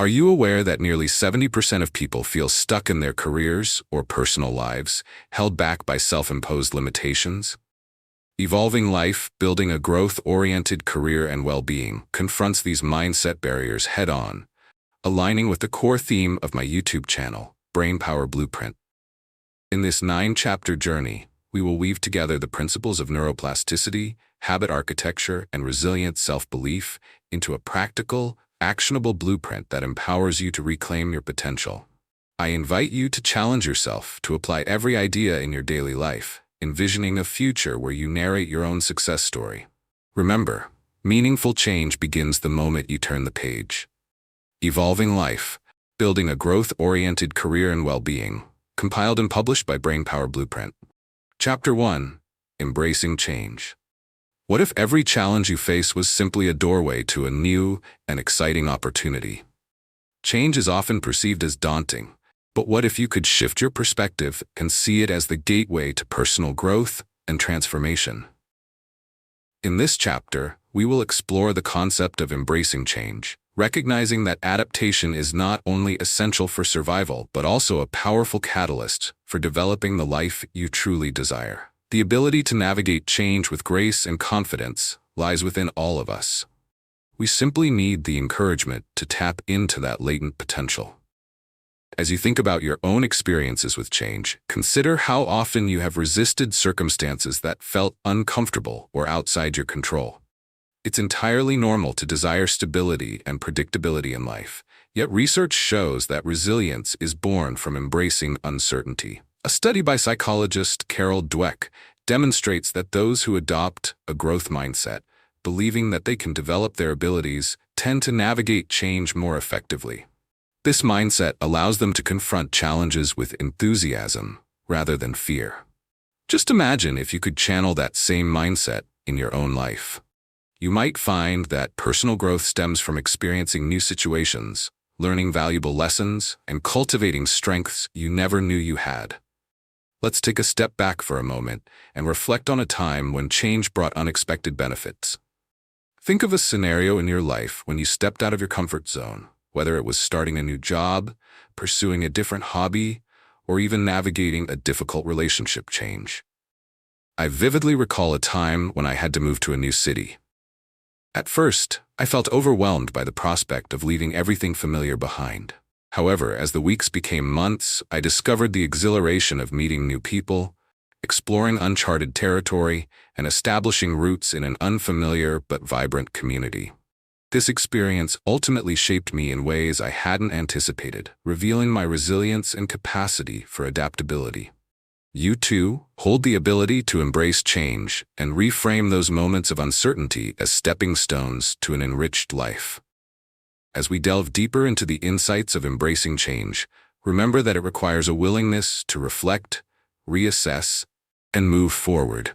Are you aware that nearly 70% of people feel stuck in their careers or personal lives, held back by self-imposed limitations? Evolving Life, Building a Growth-Oriented Career and Well-Being confronts these mindset barriers head-on, aligning with the core theme of my YouTube channel, Brainpower Blueprint. In this 9-chapter journey, we will weave together the principles of neuroplasticity, habit architecture, and resilient self-belief into a practical, actionable blueprint that empowers you to reclaim your potential. I invite you to challenge yourself to apply every idea in your daily life, envisioning a future where you narrate your own success story. Remember, meaningful change begins the moment you turn the page. Evolving Life, Building a Growth-Oriented Career and Well-Being, compiled and published by Brainpower Blueprint. Chapter 1. Embracing Change. What if every challenge you face was simply a doorway to a new and exciting opportunity? Change is often perceived as daunting, but what if you could shift your perspective and see it as the gateway to personal growth and transformation? In this chapter, we will explore the concept of embracing change, recognizing that adaptation is not only essential for survival, but also a powerful catalyst for developing the life you truly desire. The ability to navigate change with grace and confidence lies within all of us. We simply need the encouragement to tap into that latent potential. As you think about your own experiences with change, consider how often you have resisted circumstances that felt uncomfortable or outside your control. It's entirely normal to desire stability and predictability in life, yet research shows that resilience is born from embracing uncertainty. A study by psychologist Carol Dweck demonstrates that those who adopt a growth mindset, believing that they can develop their abilities, tend to navigate change more effectively. This mindset allows them to confront challenges with enthusiasm rather than fear. Just imagine if you could channel that same mindset in your own life. You might find that personal growth stems from experiencing new situations, learning valuable lessons, and cultivating strengths you never knew you had. Let's take a step back for a moment and reflect on a time when change brought unexpected benefits. Think of a scenario in your life when you stepped out of your comfort zone, whether it was starting a new job, pursuing a different hobby, or even navigating a difficult relationship change. I vividly recall a time when I had to move to a new city. At first, I felt overwhelmed by the prospect of leaving everything familiar behind. However, as the weeks became months, I discovered the exhilaration of meeting new people, exploring uncharted territory, and establishing roots in an unfamiliar but vibrant community. This experience ultimately shaped me in ways I hadn't anticipated, revealing my resilience and capacity for adaptability. You too hold the ability to embrace change and reframe those moments of uncertainty as stepping stones to an enriched life. As we delve deeper into the insights of embracing change, remember that it requires a willingness to reflect, reassess, and move forward.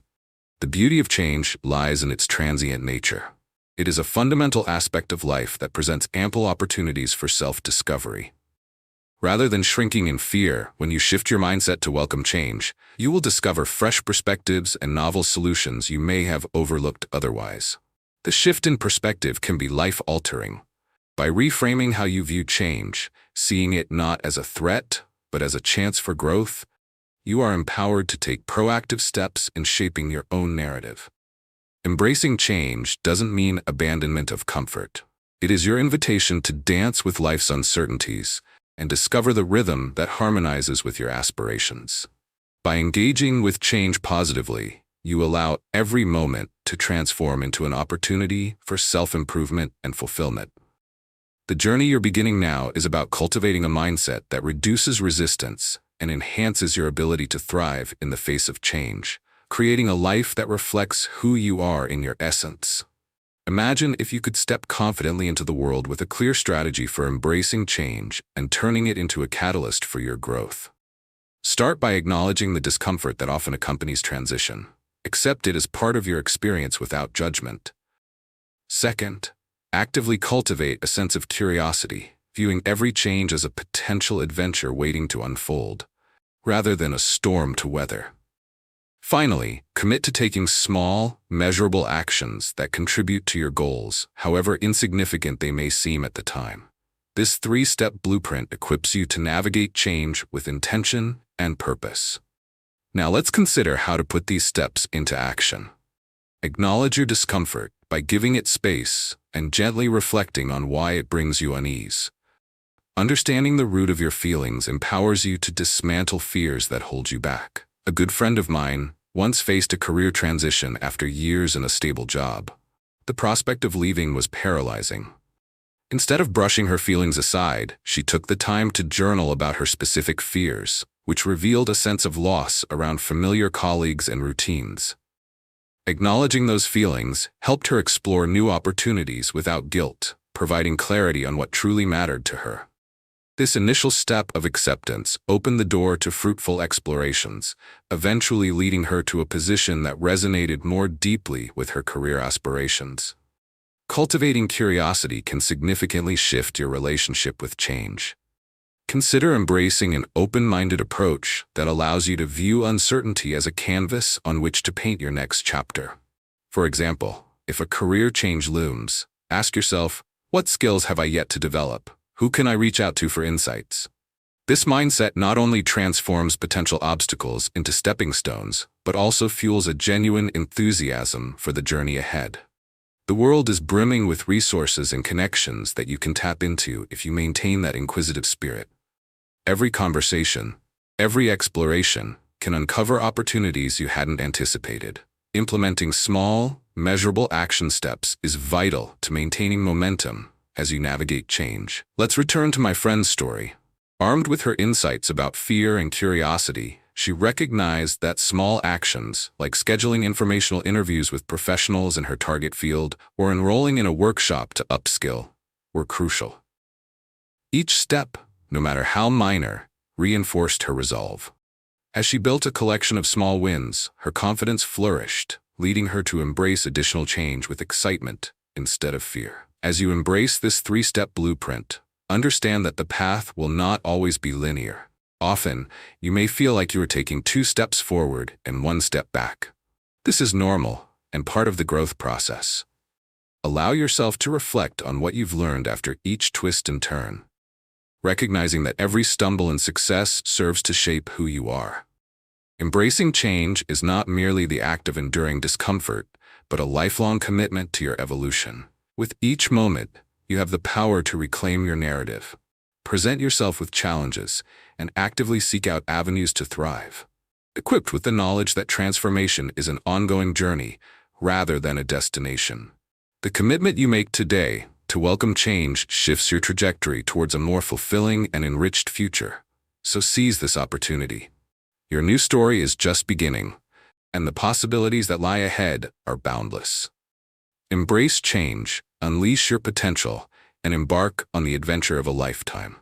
The beauty of change lies in its transient nature. It is a fundamental aspect of life that presents ample opportunities for self-discovery. Rather than shrinking in fear, when you shift your mindset to welcome change, you will discover fresh perspectives and novel solutions you may have overlooked otherwise. The shift in perspective can be life-altering. By reframing how you view change, seeing it not as a threat, but as a chance for growth, you are empowered to take proactive steps in shaping your own narrative. Embracing change doesn't mean abandonment of comfort. It is your invitation to dance with life's uncertainties and discover the rhythm that harmonizes with your aspirations. By engaging with change positively, you allow every moment to transform into an opportunity for self-improvement and fulfillment. The journey you're beginning now is about cultivating a mindset that reduces resistance and enhances your ability to thrive in the face of change, creating a life that reflects who you are in your essence. Imagine if you could step confidently into the world with a clear strategy for embracing change and turning it into a catalyst for your growth. Start by acknowledging the discomfort that often accompanies transition. Accept it as part of your experience without judgment. Second, actively cultivate a sense of curiosity, viewing every change as a potential adventure waiting to unfold, rather than a storm to weather. Finally, commit to taking small, measurable actions that contribute to your goals, however insignificant they may seem at the time. This three-step blueprint equips you to navigate change with intention and purpose. Now let's consider how to put these steps into action. Acknowledge your discomfort by giving it space and gently reflecting on why it brings you unease. Understanding the root of your feelings empowers you to dismantle fears that hold you back. A good friend of mine once faced a career transition after years in a stable job. The prospect of leaving was paralyzing. Instead of brushing her feelings aside, she took the time to journal about her specific fears, which revealed a sense of loss around familiar colleagues and routines. Acknowledging those feelings helped her explore new opportunities without guilt, providing clarity on what truly mattered to her. This initial step of acceptance opened the door to fruitful explorations, eventually leading her to a position that resonated more deeply with her career aspirations. Cultivating curiosity can significantly shift your relationship with change. Consider embracing an open-minded approach that allows you to view uncertainty as a canvas on which to paint your next chapter. For example, if a career change looms, ask yourself, what skills have I yet to develop? Who can I reach out to for insights? This mindset not only transforms potential obstacles into stepping stones, but also fuels a genuine enthusiasm for the journey ahead. The world is brimming with resources and connections that you can tap into if you maintain that inquisitive spirit. Every conversation, every exploration can uncover opportunities you hadn't anticipated. Implementing small, measurable action steps is vital to maintaining momentum as you navigate change. Let's return to my friend's story. Armed with her insights about fear and curiosity, she recognized that small actions, like scheduling informational interviews with professionals in her target field or enrolling in a workshop to upskill, were crucial. Each step, no matter how minor, reinforced her resolve. As she built a collection of small wins, her confidence flourished, leading her to embrace additional change with excitement instead of fear. As you embrace this three-step blueprint, understand that the path will not always be linear. Often, you may feel like you are taking 2 steps forward and 1 step back. This is normal and part of the growth process. Allow yourself to reflect on what you've learned after each twist and turn, recognizing that every stumble and success serves to shape who you are. Embracing change is not merely the act of enduring discomfort, but a lifelong commitment to your evolution. With each moment, you have the power to reclaim your narrative, present yourself with challenges, and actively seek out avenues to thrive. Equipped with the knowledge that transformation is an ongoing journey rather than a destination. The commitment you make today to welcome change shifts your trajectory towards a more fulfilling and enriched future. So seize this opportunity. Your new story is just beginning, and the possibilities that lie ahead are boundless. Embrace change, unleash your potential, and embark on the adventure of a lifetime.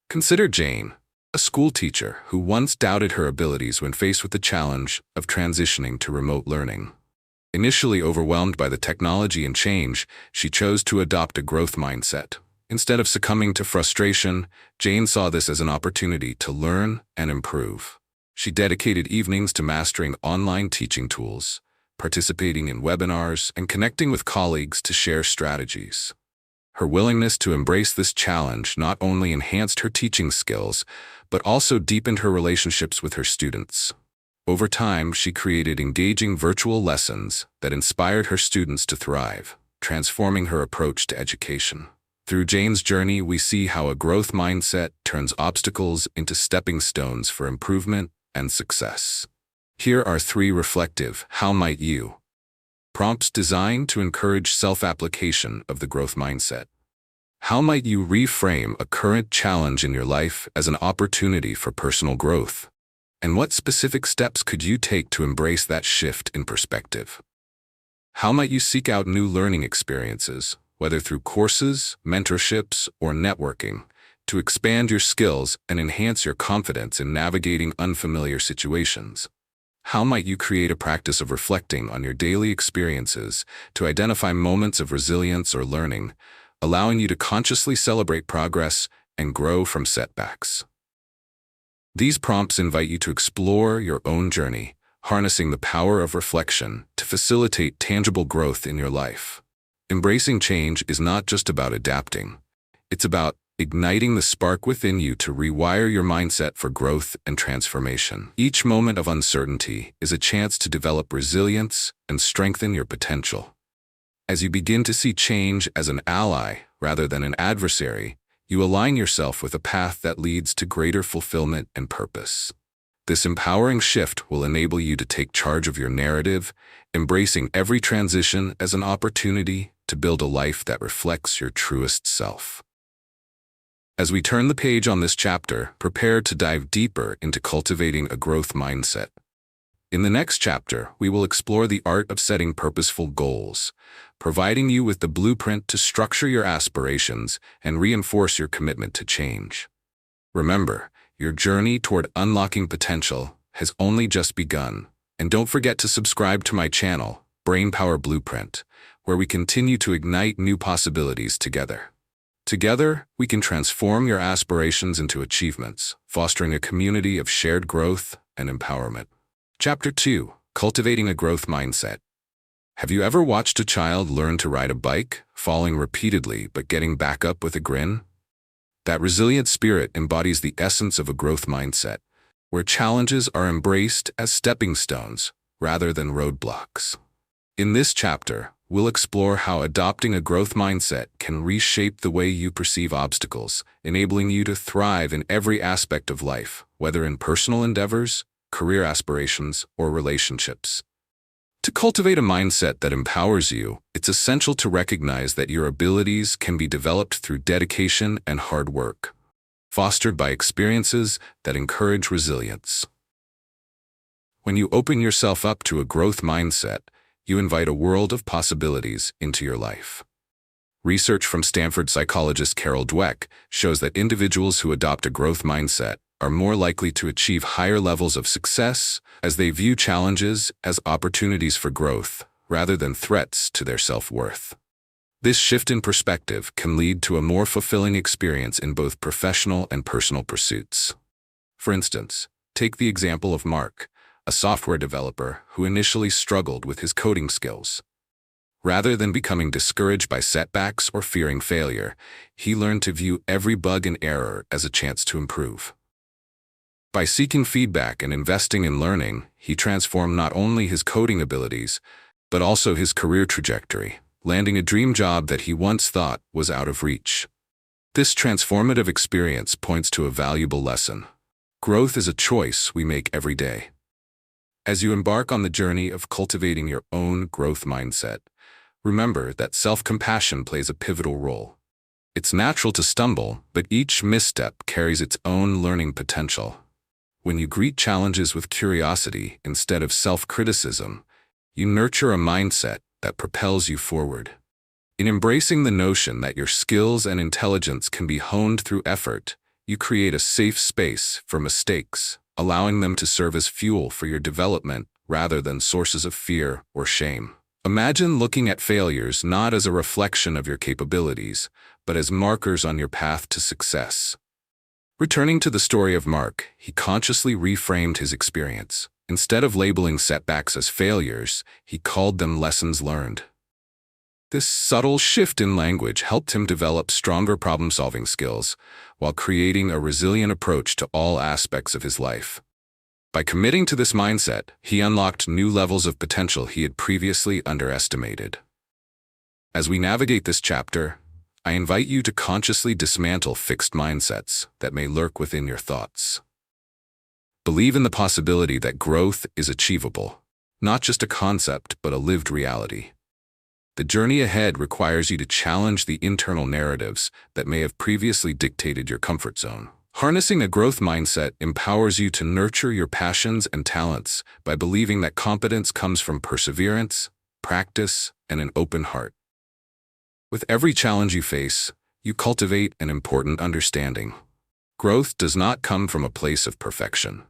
Consider Jane, a school teacher who once doubted her abilities when faced with the challenge of transitioning to remote learning. Initially overwhelmed by the technology and change, she chose to adopt a growth mindset. Instead of succumbing to frustration, Jane saw this as an opportunity to learn and improve. She dedicated evenings to mastering online teaching tools, participating in webinars, and connecting with colleagues to share strategies. Her willingness to embrace this challenge not only enhanced her teaching skills, but also deepened her relationships with her students. Over time, she created engaging virtual lessons that inspired her students to thrive, transforming her approach to education. Through Jane's journey, we see how a growth mindset turns obstacles into stepping stones for improvement and success. Here are 3 reflective "How might you?" prompts designed to encourage self-application of the growth mindset. How might you reframe a current challenge in your life as an opportunity for personal growth? And what specific steps could you take to embrace that shift in perspective? How might you seek out new learning experiences, whether through courses, mentorships, or networking, to expand your skills and enhance your confidence in navigating unfamiliar situations? How might you create a practice of reflecting on your daily experiences to identify moments of resilience or learning, allowing you to consciously celebrate progress and grow from setbacks? These prompts invite you to explore your own journey, harnessing the power of reflection to facilitate tangible growth in your life. Embracing change is not just about adapting. It's about igniting the spark within you to rewire your mindset for growth and transformation. Each moment of uncertainty is a chance to develop resilience and strengthen your potential. As you begin to see change as an ally rather than an adversary, you align yourself with a path that leads to greater fulfillment and purpose. This empowering shift will enable you to take charge of your narrative, embracing every transition as an opportunity to build a life that reflects your truest self. As we turn the page on this chapter, prepare to dive deeper into cultivating a growth mindset. In the next chapter, we will explore the art of setting purposeful goals, providing you with the blueprint to structure your aspirations and reinforce your commitment to change. Remember, your journey toward unlocking potential has only just begun, and don't forget to subscribe to my channel, Brainpower Blueprint, where we continue to ignite new possibilities together. Together, we can transform your aspirations into achievements, fostering a community of shared growth and empowerment. Chapter 2: Cultivating a Growth Mindset. Have you ever watched a child learn to ride a bike, falling repeatedly but getting back up with a grin? That resilient spirit embodies the essence of a growth mindset, where challenges are embraced as stepping stones rather than roadblocks. In this chapter, we'll explore how adopting a growth mindset can reshape the way you perceive obstacles, enabling you to thrive in every aspect of life, whether in personal endeavors, career aspirations, or relationships. To cultivate a mindset that empowers you, it's essential to recognize that your abilities can be developed through dedication and hard work, fostered by experiences that encourage resilience. When you open yourself up to a growth mindset, you invite a world of possibilities into your life. Research from Stanford psychologist Carol Dweck shows that individuals who adopt a growth mindset are more likely to achieve higher levels of success as they view challenges as opportunities for growth rather than threats to their self-worth. This shift in perspective can lead to a more fulfilling experience in both professional and personal pursuits. For instance, take the example of Mark, a software developer who initially struggled with his coding skills. Rather than becoming discouraged by setbacks or fearing failure, he learned to view every bug and error as a chance to improve. By seeking feedback and investing in learning, he transformed not only his coding abilities, but also his career trajectory, landing a dream job that he once thought was out of reach. This transformative experience points to a valuable lesson. Growth is a choice we make every day. As you embark on the journey of cultivating your own growth mindset, remember that self-compassion plays a pivotal role. It's natural to stumble, but each misstep carries its own learning potential. When you greet challenges with curiosity instead of self-criticism, you nurture a mindset that propels you forward. In embracing the notion that your skills and intelligence can be honed through effort, you create a safe space for mistakes, allowing them to serve as fuel for your development rather than sources of fear or shame. Imagine looking at failures not as a reflection of your capabilities, but as markers on your path to success. Returning to the story of Mark, he consciously reframed his experience. Instead of labeling setbacks as failures, he called them lessons learned. This subtle shift in language helped him develop stronger problem-solving skills, while creating a resilient approach to all aspects of his life. By committing to this mindset, he unlocked new levels of potential he had previously underestimated. As we navigate this chapter, I invite you to consciously dismantle fixed mindsets that may lurk within your thoughts. Believe in the possibility that growth is achievable, not just a concept but a lived reality. The journey ahead requires you to challenge the internal narratives that may have previously dictated your comfort zone. Harnessing a growth mindset empowers you to nurture your passions and talents by believing that competence comes from perseverance, practice, and an open heart. With every challenge you face, you cultivate an important understanding. Growth does not come from a place of perfection.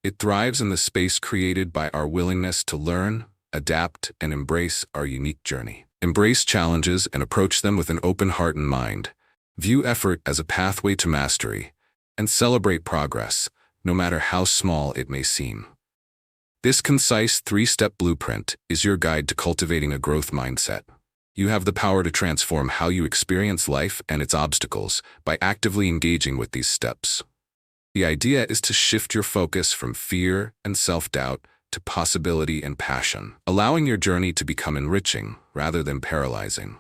It thrives in the space created by our willingness to learn, adapt, and embrace our unique journey. Embrace challenges and approach them with an open heart and mind. View effort as a pathway to mastery, and celebrate progress, no matter how small it may seem. This concise 3-step blueprint is your guide to cultivating a growth mindset. You have the power to transform how you experience life and its obstacles by actively engaging with these steps. The idea is to shift your focus from fear and self-doubt to possibility and passion, allowing your journey to become enriching rather than paralyzing.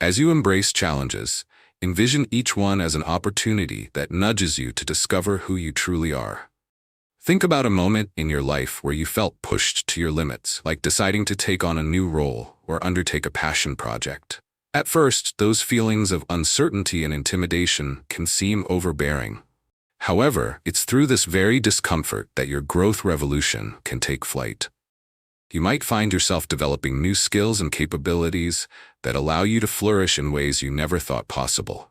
As you embrace challenges, envision each one as an opportunity that nudges you to discover who you truly are. Think about a moment in your life where you felt pushed to your limits, like deciding to take on a new role or undertake a passion project. At first, those feelings of uncertainty and intimidation can seem overbearing. However, it's through this very discomfort that your growth revolution can take flight. You might find yourself developing new skills and capabilities that allow you to flourish in ways you never thought possible.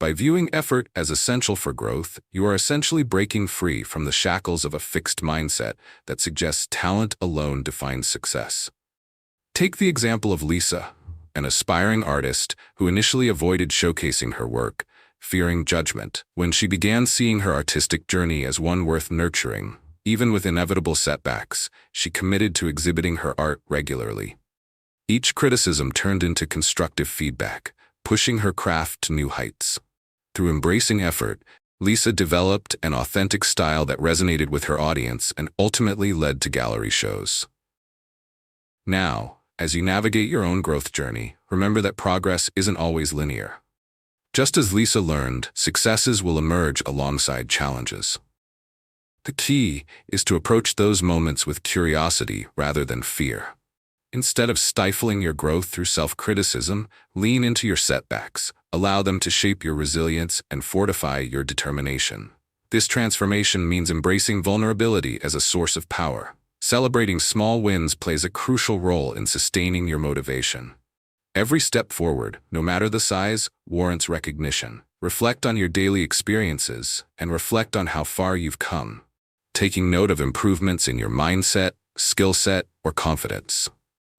By viewing effort as essential for growth, you are essentially breaking free from the shackles of a fixed mindset that suggests talent alone defines success. Take the example of Lisa, an aspiring artist who initially avoided showcasing her work, fearing judgment. When she began seeing her artistic journey as one worth nurturing, even with inevitable setbacks, she committed to exhibiting her art regularly. Each criticism turned into constructive feedback, pushing her craft to new heights. Through embracing effort, Lisa developed an authentic style that resonated with her audience and ultimately led to gallery shows. Now, as you navigate your own growth journey, remember that progress isn't always linear. Just as Lisa learned, successes will emerge alongside challenges. The key is to approach those moments with curiosity rather than fear. Instead of stifling your growth through self-criticism, lean into your setbacks, allow them to shape your resilience and fortify your determination. This transformation means embracing vulnerability as a source of power. Celebrating small wins plays a crucial role in sustaining your motivation. Every step forward, no matter the size, warrants recognition. Reflect on your daily experiences and reflect on how far you've come, taking note of improvements in your mindset, skill set, or confidence.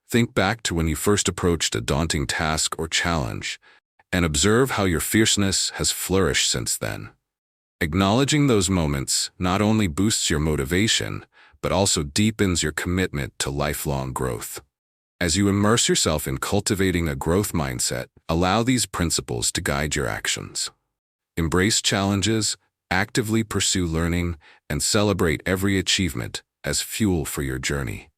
Think back to when you first approached a daunting task or challenge and observe how your fierceness has flourished since then. Acknowledging those moments not only boosts your motivation, but also deepens your commitment to lifelong growth. As you immerse yourself in cultivating a growth mindset, allow these principles to guide your actions. Embrace challenges, actively pursue learning, and celebrate every achievement as fuel for your journey.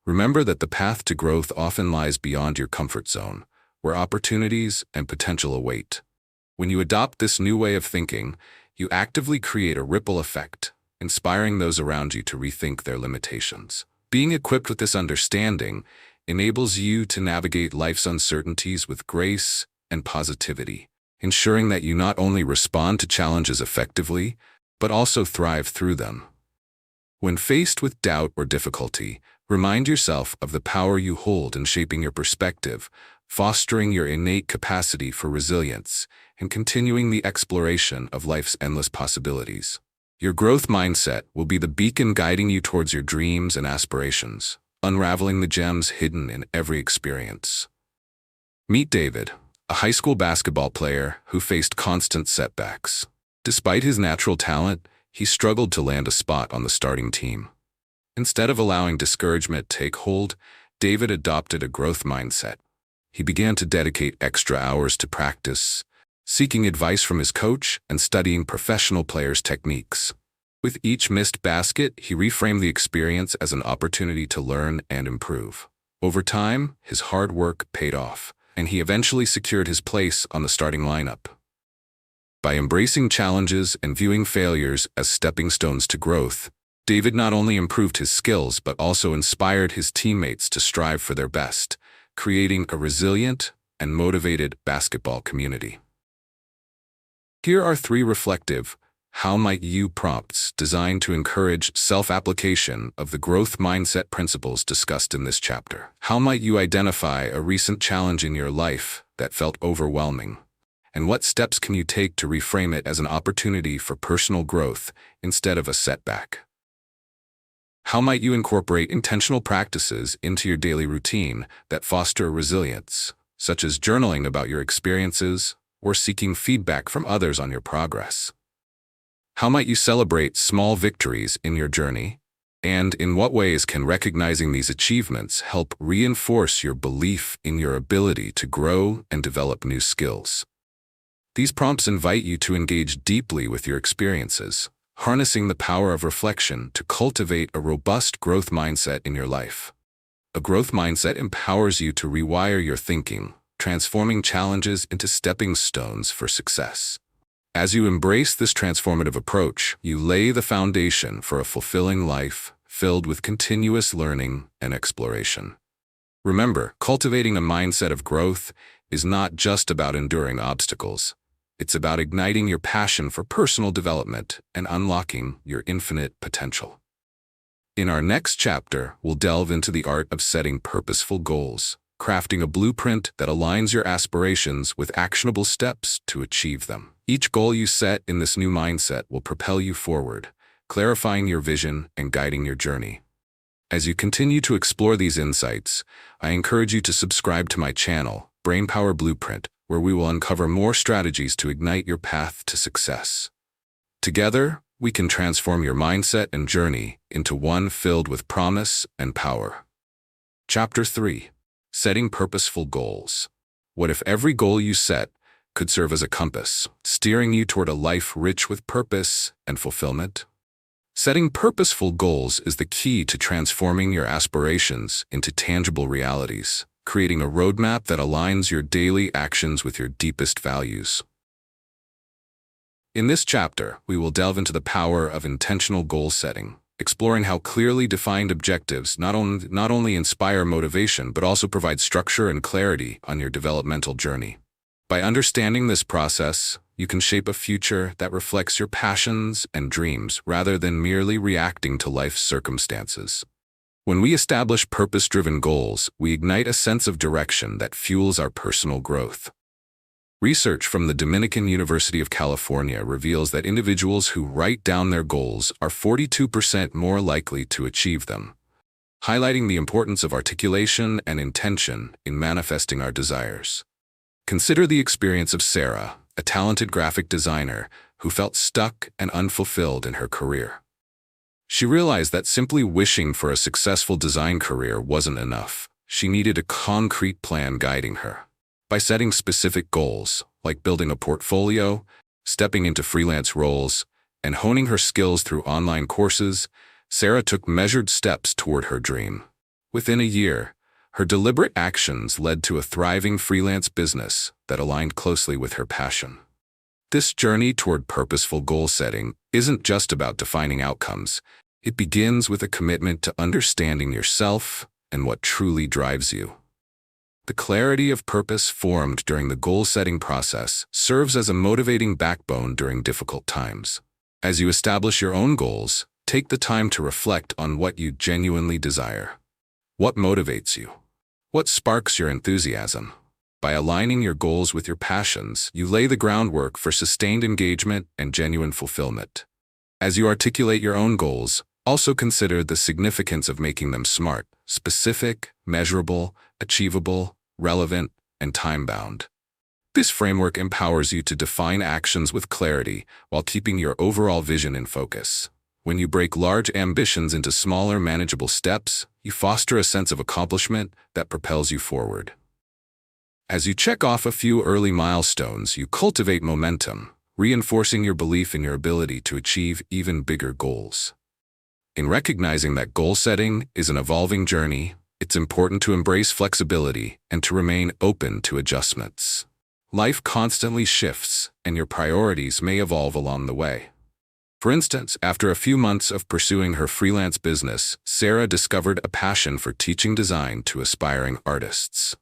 Remember that the path to growth often lies beyond your comfort zone, where opportunities and potential await. When you adopt this new way of thinking, you actively create a ripple effect, inspiring those around you to rethink their limitations. Being equipped with this understanding enables you to navigate life's uncertainties with grace and positivity, ensuring that you not only respond to challenges effectively, but also thrive through them. When faced with doubt or difficulty, remind yourself of the power you hold in shaping your perspective, fostering your innate capacity for resilience, and continuing the exploration of life's endless possibilities. Your growth mindset will be the beacon guiding you towards your dreams and aspirations, unraveling the gems hidden in every experience. Meet David, a high school basketball player who faced constant setbacks. Despite his natural talent, he struggled to land a spot on the starting team. Instead of allowing discouragement to take hold, David adopted a growth mindset. He began to dedicate extra hours to practice, seeking advice from his coach and studying professional players' techniques. With each missed basket, he reframed the experience as an opportunity to learn and improve. Over time, his hard work paid off, and he eventually secured his place on the starting lineup. By embracing challenges and viewing failures as stepping stones to growth, David not only improved his skills but also inspired his teammates to strive for their best, creating a resilient and motivated basketball community. Here are 3 reflective "How might you" prompts designed to encourage self-application of the growth mindset principles discussed in this chapter. How might you identify a recent challenge in your life that felt overwhelming? And what steps can you take to reframe it as an opportunity for personal growth instead of a setback? How might you incorporate intentional practices into your daily routine that foster resilience, such as journaling about your experiences or seeking feedback from others on your progress? How might you celebrate small victories in your journey, And in what ways can recognizing these achievements help reinforce your belief in your ability to grow and develop new skills? These prompts invite you to engage deeply with your experiences, harnessing the power of reflection to cultivate a robust growth mindset in your life. A growth mindset empowers you to rewire your thinking, transforming challenges into stepping stones for success. As you embrace this transformative approach, you lay the foundation for a fulfilling life filled with continuous learning and exploration. Remember, cultivating a mindset of growth is not just about enduring obstacles. It's about igniting your passion for personal development and unlocking your infinite potential. In our next chapter, we'll delve into the art of setting purposeful goals, crafting a blueprint that aligns your aspirations with actionable steps to achieve them. Each goal you set in this new mindset will propel you forward, clarifying your vision and guiding your journey. As you continue to explore these insights, I encourage you to subscribe to my channel, Brainpower Blueprint, where we will uncover more strategies to ignite your path to success. Together, we can transform your mindset and journey into one filled with promise and power. Chapter 3. Setting Purposeful Goals. What if every goal you set could serve as a compass, steering you toward a life rich with purpose and fulfillment? Setting purposeful goals is the key to transforming your aspirations into tangible realities, creating a roadmap that aligns your daily actions with your deepest values. In this chapter, we will delve into the power of intentional goal setting, exploring how clearly defined objectives not only inspire motivation but also provide structure and clarity on your developmental journey. By understanding this process, you can shape a future that reflects your passions and dreams rather than merely reacting to life's circumstances. When we establish purpose-driven goals, we ignite a sense of direction that fuels our personal growth. Research from the Dominican University of California reveals that individuals who write down their goals are 42% more likely to achieve them, highlighting the importance of articulation and intention in manifesting our desires. Consider the experience of Sarah, a talented graphic designer who felt stuck and unfulfilled in her career. She realized that simply wishing for a successful design career wasn't enough. She needed a concrete plan guiding her. By setting specific goals, like building a portfolio, stepping into freelance roles, and honing her skills through online courses, Sarah took measured steps toward her dream. Within a year, her deliberate actions led to a thriving freelance business that aligned closely with her passion. This journey toward purposeful goal setting isn't just about defining outcomes. It begins with a commitment to understanding yourself and what truly drives you. The clarity of purpose formed during the goal-setting process serves as a motivating backbone during difficult times. As you establish your own goals, take the time to reflect on what you genuinely desire. What motivates you? What sparks your enthusiasm? By aligning your goals with your passions, you lay the groundwork for sustained engagement and genuine fulfillment. As you articulate your own goals, also consider the significance of making them SMART, specific, measurable, achievable, relevant, and time-bound. This framework empowers you to define actions with clarity while keeping your overall vision in focus. When you break large ambitions into smaller, manageable steps, you foster a sense of accomplishment that propels you forward. As you check off a few early milestones, you cultivate momentum, reinforcing your belief in your ability to achieve even bigger goals. In recognizing that goal setting is an evolving journey, it's important to embrace flexibility and to remain open to adjustments. Life constantly shifts, and your priorities may evolve along the way. For instance, after a few months of pursuing her freelance business, Sarah discovered a passion for teaching design to aspiring artists.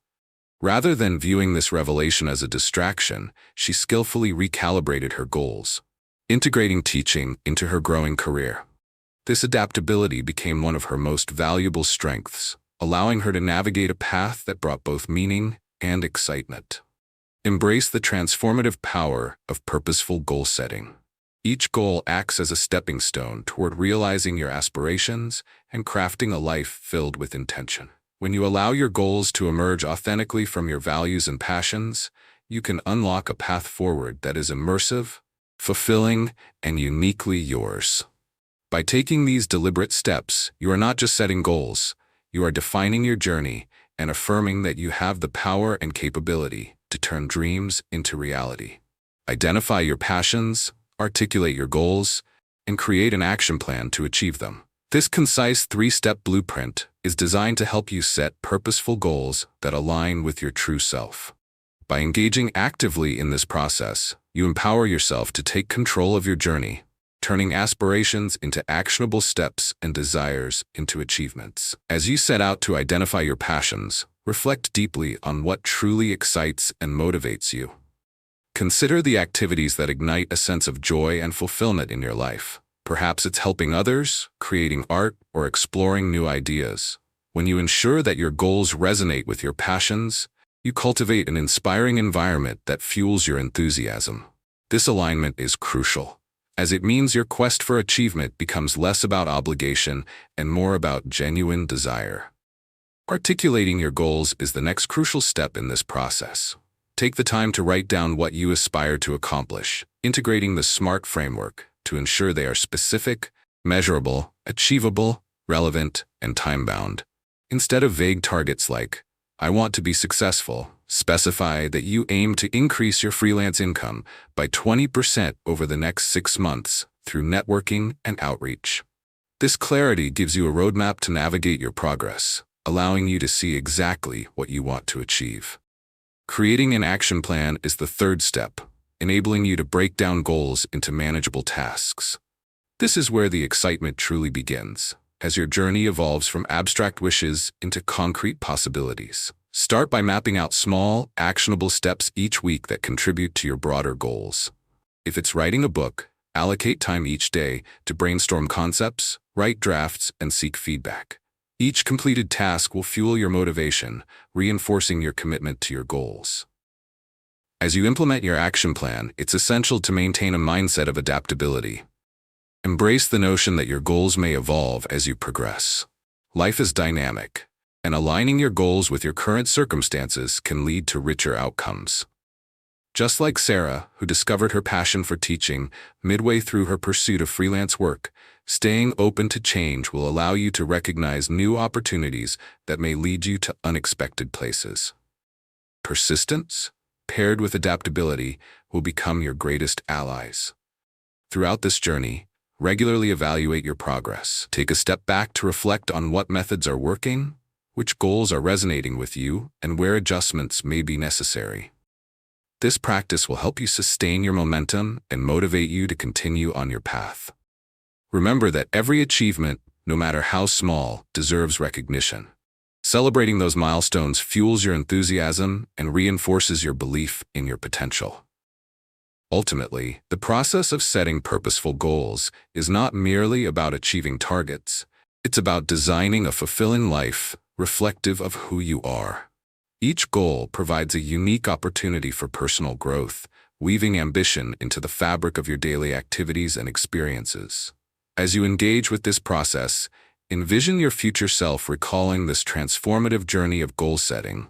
Rather than viewing this revelation as a distraction, she skillfully recalibrated her goals, integrating teaching into her growing career. This adaptability became one of her most valuable strengths, allowing her to navigate a path that brought both meaning and excitement. Embrace the transformative power of purposeful goal setting. Each goal acts as a stepping stone toward realizing your aspirations and crafting a life filled with intention. When you allow your goals to emerge authentically from your values and passions, you can unlock a path forward that is immersive, fulfilling, and uniquely yours. By taking these deliberate steps, you are not just setting goals, you are defining your journey and affirming that you have the power and capability to turn dreams into reality. Identify your passions, articulate your goals, and create an action plan to achieve them. This concise 3-step blueprint is designed to help you set purposeful goals that align with your true self. By engaging actively in this process, you empower yourself to take control of your journey, turning aspirations into actionable steps and desires into achievements. As you set out to identify your passions, reflect deeply on what truly excites and motivates you. Consider the activities that ignite a sense of joy and fulfillment in your life. Perhaps it's helping others, creating art, or exploring new ideas. When you ensure that your goals resonate with your passions, you cultivate an inspiring environment that fuels your enthusiasm. This alignment is crucial, as it means your quest for achievement becomes less about obligation and more about genuine desire. Articulating your goals is the next crucial step in this process. Take the time to write down what you aspire to accomplish, integrating the SMART framework to ensure they are specific, measurable, achievable, relevant, and time-bound. Instead of vague targets like, "I want to be successful," specify that you aim to increase your freelance income by 20% over the next 6 months through networking and outreach. This clarity gives you a roadmap to navigate your progress, allowing you to see exactly what you want to achieve. Creating an action plan is the third step, enabling you to break down goals into manageable tasks. This is where the excitement truly begins, as your journey evolves from abstract wishes into concrete possibilities. Start by mapping out small, actionable steps each week that contribute to your broader goals. If it's writing a book, allocate time each day to brainstorm concepts, write drafts, and seek feedback. Each completed task will fuel your motivation, reinforcing your commitment to your goals. As you implement your action plan, it's essential to maintain a mindset of adaptability. Embrace the notion that your goals may evolve as you progress. Life is dynamic, and aligning your goals with your current circumstances can lead to richer outcomes. Just like Sarah, who discovered her passion for teaching midway through her pursuit of freelance work, staying open to change will allow you to recognize new opportunities that may lead you to unexpected places. Persistence, paired with adaptability, will become your greatest allies. Throughout this journey, regularly evaluate your progress. Take a step back to reflect on what methods are working, which goals are resonating with you, and where adjustments may be necessary. This practice will help you sustain your momentum and motivate you to continue on your path. Remember that every achievement, no matter how small, deserves recognition. Celebrating those milestones fuels your enthusiasm and reinforces your belief in your potential. Ultimately, the process of setting purposeful goals is not merely about achieving targets. It's about designing a fulfilling life reflective of who you are. Each goal provides a unique opportunity for personal growth, weaving ambition into the fabric of your daily activities and experiences. As you engage with this process, envision your future self recalling this transformative journey of goal setting,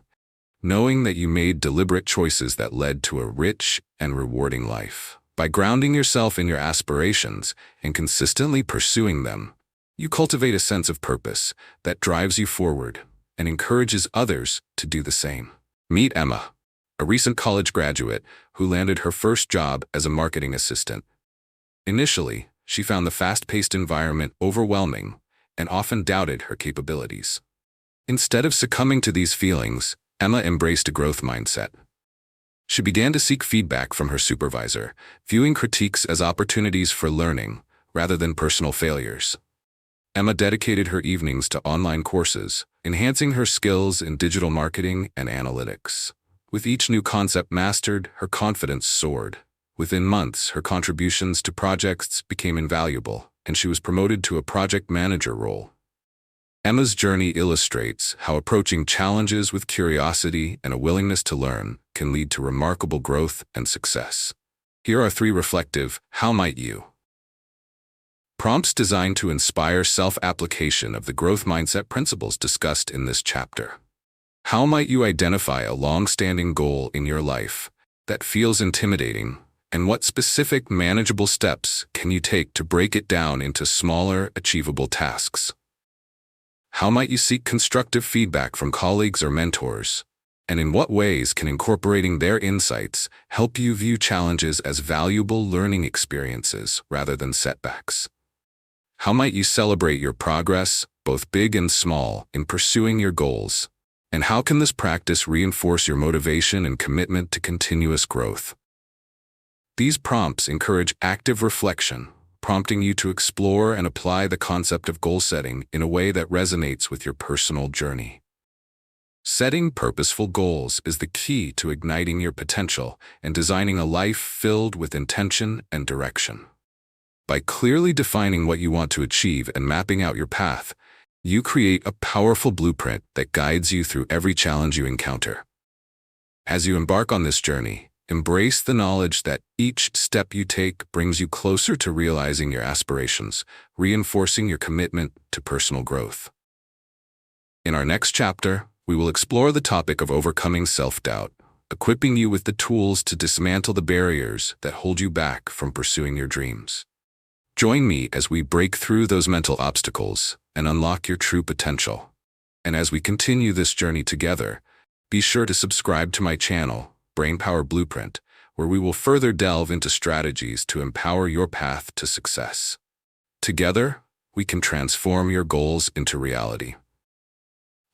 knowing that you made deliberate choices that led to a rich and rewarding life. By grounding yourself in your aspirations and consistently pursuing them, you cultivate a sense of purpose that drives you forward and encourages others to do the same. Meet Emma, a recent college graduate who landed her first job as a marketing assistant. Initially, she found the fast-paced environment overwhelming and often doubted her capabilities. Instead of succumbing to these feelings, Emma embraced a growth mindset. She began to seek feedback from her supervisor, viewing critiques as opportunities for learning rather than personal failures. Emma dedicated her evenings to online courses, enhancing her skills in digital marketing and analytics. With each new concept mastered, her confidence soared. Within months, her contributions to projects became invaluable, and she was promoted to a project manager role. Emma's journey illustrates how approaching challenges with curiosity and a willingness to learn can lead to remarkable growth and success. Here are 3 reflective, "How might you?" prompts designed to inspire self-application of the growth mindset principles discussed in this chapter. How might you identify a long-standing goal in your life that feels intimidating And what specific, manageable steps can you take to break it down into smaller, achievable tasks? How might you seek constructive feedback from colleagues or mentors? And in what ways can incorporating their insights help you view challenges as valuable learning experiences rather than setbacks? How might you celebrate your progress, both big and small, in pursuing your goals? And how can this practice reinforce your motivation and commitment to continuous growth? These prompts encourage active reflection, prompting you to explore and apply the concept of goal setting in a way that resonates with your personal journey. Setting purposeful goals is the key to igniting your potential and designing a life filled with intention and direction. By clearly defining what you want to achieve and mapping out your path, you create a powerful blueprint that guides you through every challenge you encounter. As you embark on this journey, embrace the knowledge that each step you take brings you closer to realizing your aspirations, reinforcing your commitment to personal growth. In our next chapter, we will explore the topic of overcoming self-doubt, equipping you with the tools to dismantle the barriers that hold you back from pursuing your dreams. Join me as we break through those mental obstacles and unlock your true potential. And as we continue this journey together, be sure to subscribe to my channel, Brainpower Blueprint, where we will further delve into strategies to empower your path to success. Together, we can transform your goals into reality,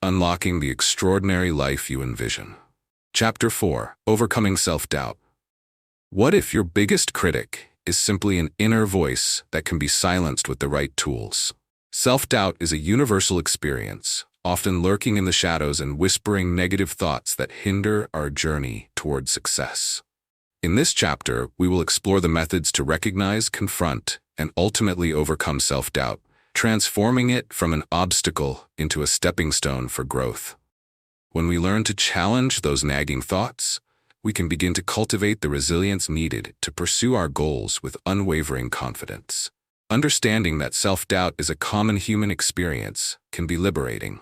unlocking the extraordinary life you envision. Chapter 4: Overcoming Self-Doubt. What if your biggest critic is simply an inner voice that can be silenced with the right tools? Self-doubt is a universal experience, often lurking in the shadows and whispering negative thoughts that hinder our journey toward success. In this chapter, we will explore the methods to recognize, confront, and ultimately overcome self-doubt, transforming it from an obstacle into a stepping stone for growth. When we learn to challenge those nagging thoughts, we can begin to cultivate the resilience needed to pursue our goals with unwavering confidence. Understanding that self-doubt is a common human experience can be liberating.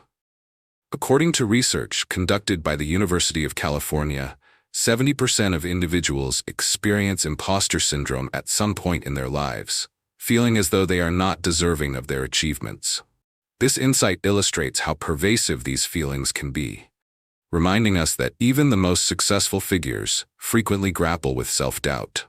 According to research conducted by the University of California, 70% of individuals experience imposter syndrome at some point in their lives, feeling as though they are not deserving of their achievements. This insight illustrates how pervasive these feelings can be, reminding us that even the most successful figures frequently grapple with self-doubt.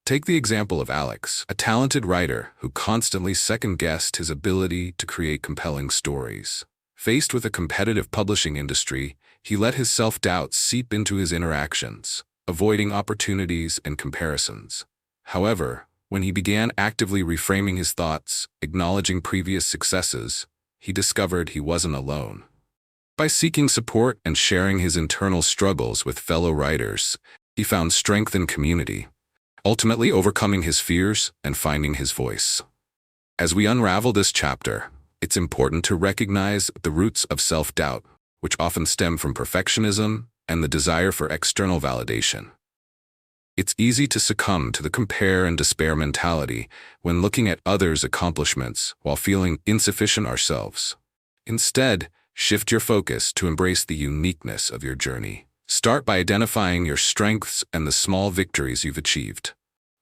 Take the example of Alex, a talented writer who constantly second-guessed his ability to create compelling stories. Faced with a competitive publishing industry, he let his self-doubt seep into his interactions, avoiding opportunities and comparisons. However, when he began actively reframing his thoughts, acknowledging previous successes, he discovered he wasn't alone. By seeking support and sharing his internal struggles with fellow writers, he found strength in community, ultimately overcoming his fears and finding his voice. As we unravel this chapter, it's important to recognize the roots of self-doubt, which often stem from perfectionism and the desire for external validation. It's easy to succumb to the compare and despair mentality when looking at others' accomplishments while feeling insufficient ourselves. Instead, shift your focus to embrace the uniqueness of your journey. Start by identifying your strengths and the small victories you've achieved.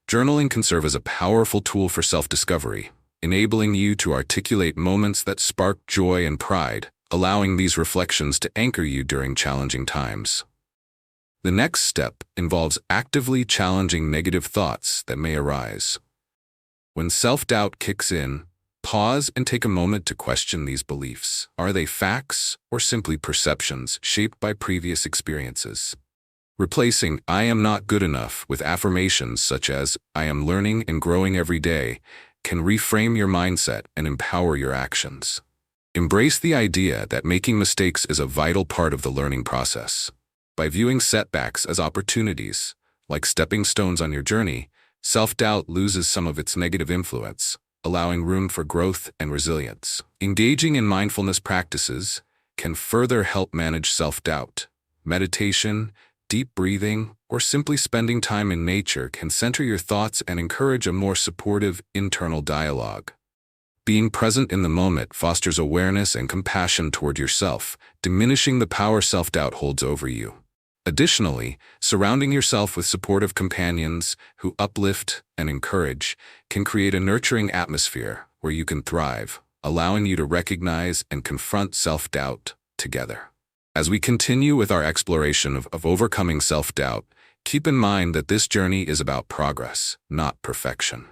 Journaling can serve as a powerful tool for self-discovery, enabling you to articulate moments that spark joy and pride, allowing these reflections to anchor you during challenging times. The next step involves actively challenging negative thoughts that may arise. When self-doubt kicks in, pause and take a moment to question these beliefs. Are they facts or simply perceptions shaped by previous experiences? Replacing "I am not good enough" with affirmations such as "I am learning and growing every day" can reframe your mindset and empower your actions. Embrace the idea that making mistakes is a vital part of the learning process. By viewing setbacks as opportunities, like stepping stones on your journey, self-doubt loses some of its negative influence, allowing room for growth and resilience. Engaging in mindfulness practices can further help manage self-doubt. Meditation, deep breathing, or simply spending time in nature can center your thoughts and encourage a more supportive internal dialogue. Being present in the moment fosters awareness and compassion toward yourself, diminishing the power self-doubt holds over you. Additionally, surrounding yourself with supportive companions who uplift and encourage can create a nurturing atmosphere where you can thrive, allowing you to recognize and confront self-doubt together. As we continue with our exploration of overcoming self-doubt, keep in mind that this journey is about progress, not perfection.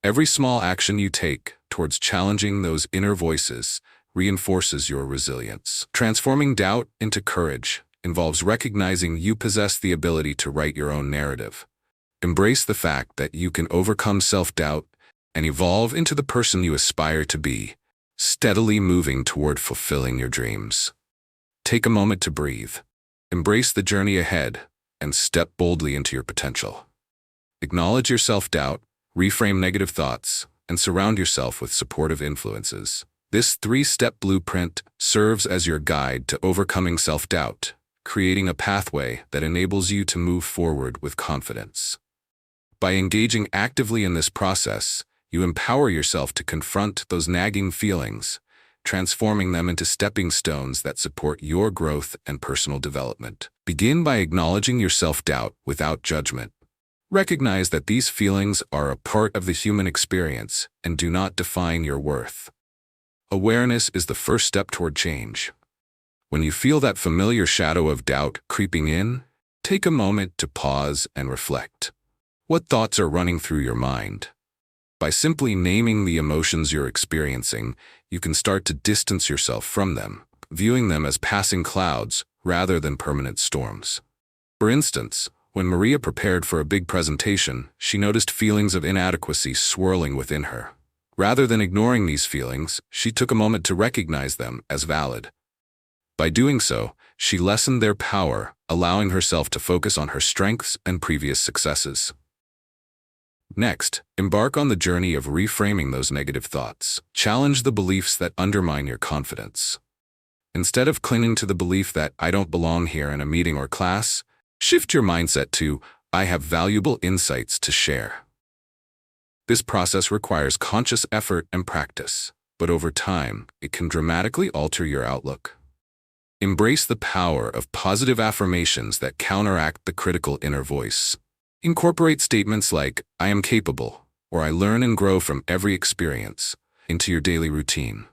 Every small action you take towards challenging those inner voices reinforces your resilience. Transforming doubt into courage involves recognizing you possess the ability to write your own narrative. Embrace the fact that you can overcome self-doubt and evolve into the person you aspire to be, steadily moving toward fulfilling your dreams. Take a moment to breathe. Embrace the journey ahead and step boldly into your potential. Acknowledge your self-doubt, reframe negative thoughts, and surround yourself with supportive influences. This 3-step blueprint serves as your guide to overcoming self-doubt, creating a pathway that enables you to move forward with confidence. By engaging actively in this process, you empower yourself to confront those nagging feelings, transforming them into stepping stones that support your growth and personal development. Begin by acknowledging your self-doubt without judgment. Recognize that these feelings are a part of the human experience and do not define your worth. Awareness is the first step toward change. When you feel that familiar shadow of doubt creeping in, take a moment to pause and reflect. What thoughts are running through your mind? By simply naming the emotions you're experiencing, you can start to distance yourself from them, viewing them as passing clouds rather than permanent storms. For instance, when Maria prepared for a big presentation, she noticed feelings of inadequacy swirling within her. Rather than ignoring these feelings, she took a moment to recognize them as valid. By doing so, she lessened their power, allowing herself to focus on her strengths and previous successes. Next, embark on the journey of reframing those negative thoughts. Challenge the beliefs that undermine your confidence. Instead of clinging to the belief that I don't belong here in a meeting or class, shift your mindset to I have valuable insights to share. This process requires conscious effort and practice, but over time, it can dramatically alter your outlook. Embrace the power of positive affirmations that counteract the critical inner voice. Incorporate statements like, I am capable, or I learn and grow from every experience, into your daily routine.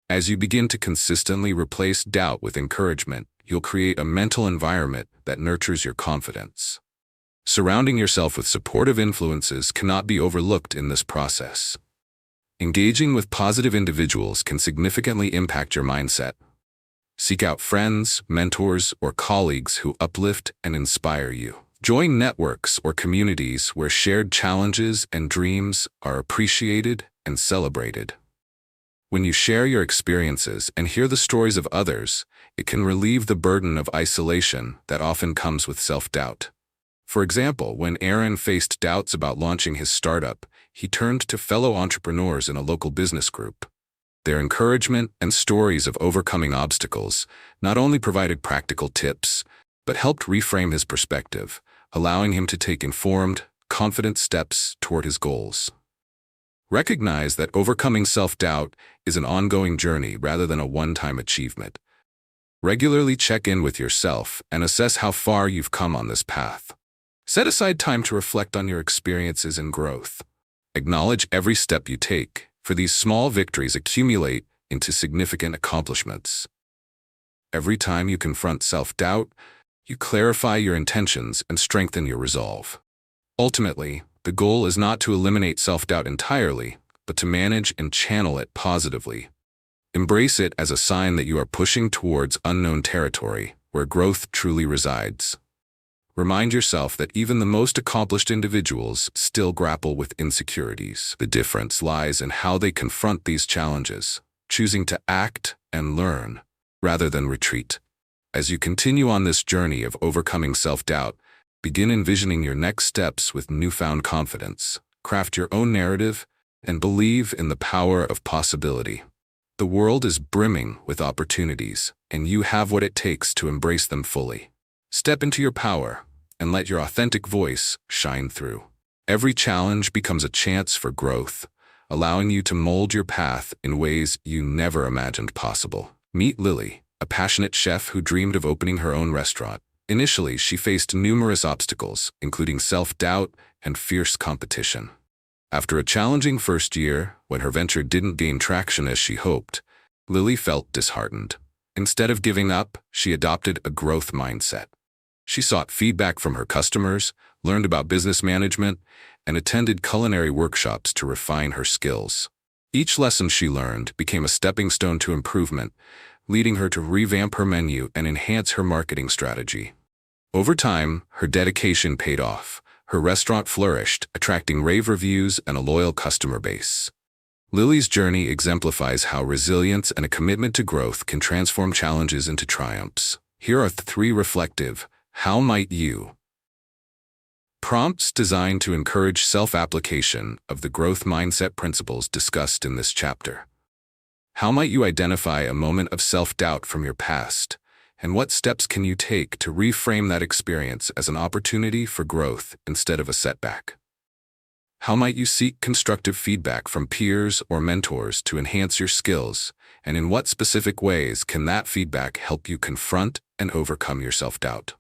As you begin to consistently replace doubt with encouragement, you'll create a mental environment that nurtures your confidence. Surrounding yourself with supportive influences cannot be overlooked in this process. Engaging with positive individuals can significantly impact your mindset. Seek out friends, mentors, or colleagues who uplift and inspire you. Join networks or communities where shared challenges and dreams are appreciated and celebrated. When you share your experiences and hear the stories of others, it can relieve the burden of isolation that often comes with self-doubt. For example, when Aaron faced doubts about launching his startup, he turned to fellow entrepreneurs in a local business group. Their encouragement and stories of overcoming obstacles not only provided practical tips, but helped reframe his perspective, allowing him to take informed, confident steps toward his goals. Recognize that overcoming self-doubt is an ongoing journey rather than a one-time achievement. Regularly check in with yourself and assess how far you've come on this path. Set aside time to reflect on your experiences and growth. Acknowledge every step you take, for these small victories accumulate into significant accomplishments. Every time you confront self-doubt, you clarify your intentions and strengthen your resolve. Ultimately, the goal is not to eliminate self-doubt entirely, but to manage and channel it positively. Embrace it as a sign that you are pushing towards unknown territory, where growth truly resides. Remind yourself that even the most accomplished individuals still grapple with insecurities. The difference lies in how they confront these challenges, choosing to act and learn, rather than retreat. As you continue on this journey of overcoming self-doubt, begin envisioning your next steps with newfound confidence. Craft your own narrative and believe in the power of possibility. The world is brimming with opportunities, and you have what it takes to embrace them fully. Step into your power and let your authentic voice shine through. Every challenge becomes a chance for growth, allowing you to mold your path in ways you never imagined possible. Meet Lily, a passionate chef who dreamed of opening her own restaurant. Initially, she faced numerous obstacles, including self-doubt and fierce competition. After a challenging first year, when her venture didn't gain traction as she hoped, Lily felt disheartened. Instead of giving up, she adopted a growth mindset. She sought feedback from her customers, learned about business management, and attended culinary workshops to refine her skills. Each lesson she learned became a stepping stone to improvement, leading her to revamp her menu and enhance her marketing strategy. Over time, her dedication paid off. Her restaurant flourished, attracting rave reviews and a loyal customer base. Lily's journey exemplifies how resilience and a commitment to growth can transform challenges into triumphs. Here are 3 reflective, how might you? Prompts designed to encourage self-application of the growth mindset principles discussed in this chapter. How might you identify a moment of self-doubt from your past? And what steps can you take to reframe that experience as an opportunity for growth instead of a setback? How might you seek constructive feedback from peers or mentors to enhance your skills? And in what specific ways can that feedback help you confront and overcome your self-doubt?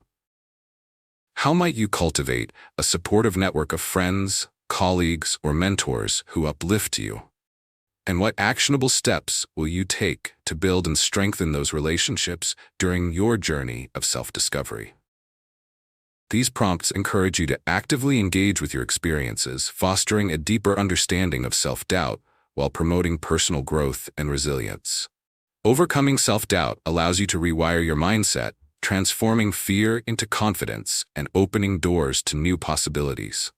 How might you cultivate a supportive network of friends, colleagues, or mentors who uplift you? And what actionable steps will you take to build and strengthen those relationships during your journey of self-discovery? These prompts encourage you to actively engage with your experiences, fostering a deeper understanding of self-doubt while promoting personal growth and resilience. Overcoming self-doubt allows you to rewire your mindset, transforming fear into confidence and opening doors to new possibilities.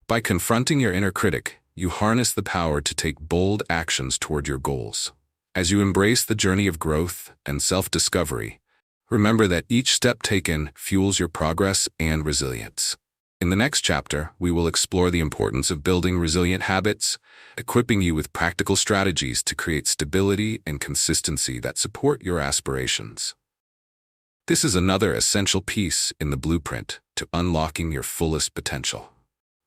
By confronting your inner critic, you harness the power to take bold actions toward your goals. As you embrace the journey of growth and self-discovery, remember that each step taken fuels your progress and resilience. In the next chapter, we will explore the importance of building resilient habits, equipping you with practical strategies to create stability and consistency that support your aspirations. This is another essential piece in the blueprint to unlocking your fullest potential.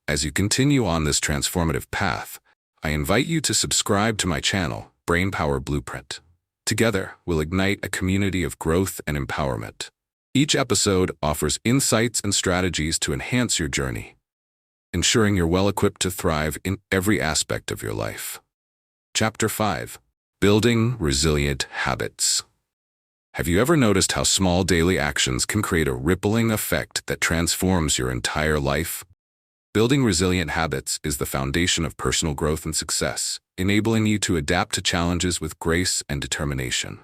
As you continue on this transformative path, I invite you to subscribe to my channel, Brainpower Blueprint. Together, we'll ignite a community of growth and empowerment. Each episode offers insights and strategies to enhance your journey, ensuring you're well-equipped to thrive in every aspect of your life. Chapter 5. Building Resilient Habits. Have you ever noticed how small daily actions can create a rippling effect that transforms your entire life? Building resilient habits is the foundation of personal growth and success, enabling you to adapt to challenges with grace and determination.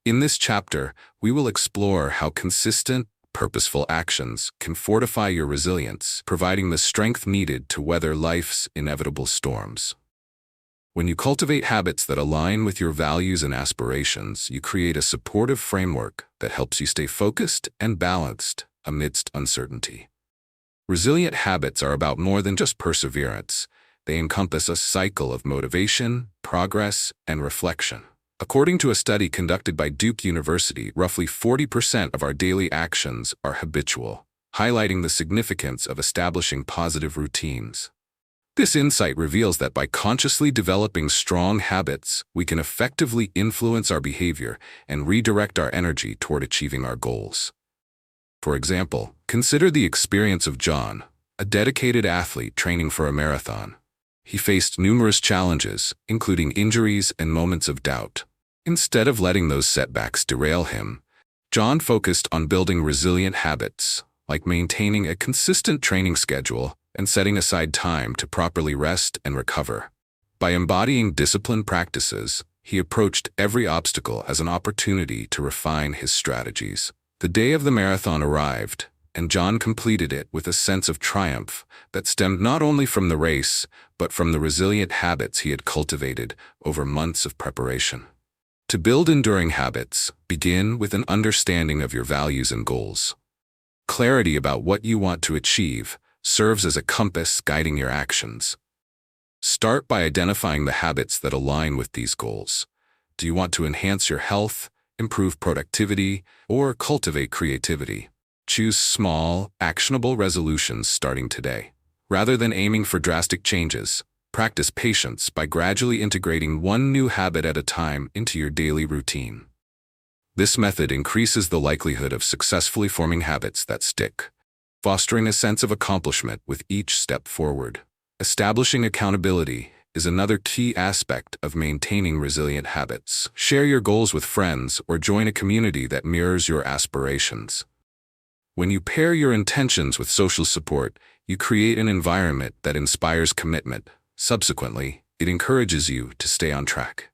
In this chapter, we will explore how consistent, purposeful actions can fortify your resilience, providing the strength needed to weather life's inevitable storms. When you cultivate habits that align with your values and aspirations, you create a supportive framework that helps you stay focused and balanced amidst uncertainty. Resilient habits are about more than just perseverance. They encompass a cycle of motivation, progress, and reflection. According to a study conducted by Duke University, roughly 40% of our daily actions are habitual, highlighting the significance of establishing positive routines. This insight reveals that by consciously developing strong habits, we can effectively influence our behavior and redirect our energy toward achieving our goals. For example, consider the experience of John, a dedicated athlete training for a marathon. He faced numerous challenges, including injuries and moments of doubt. Instead of letting those setbacks derail him, John focused on building resilient habits, like maintaining a consistent training schedule and setting aside time to properly rest and recover. By embodying disciplined practices, he approached every obstacle as an opportunity to refine his strategies. The day of the marathon arrived, and John completed it with a sense of triumph that stemmed not only from the race, but from the resilient habits he had cultivated over months of preparation. To build enduring habits, begin with an understanding of your values and goals. Clarity about what you want to achieve serves as a compass guiding your actions. Start by identifying the habits that align with these goals. Do you want to enhance your health, improve productivity, or cultivate creativity? Choose small, actionable resolutions starting today. Rather than aiming for drastic changes, practice patience by gradually integrating one new habit at a time into your daily routine. This method increases the likelihood of successfully forming habits that stick, fostering a sense of accomplishment with each step forward. Establishing accountability is another key aspect of maintaining resilient habits. Share your goals with friends or join a community that mirrors your aspirations. When you pair your intentions with social support, you create an environment that inspires commitment. Subsequently, it encourages you to stay on track.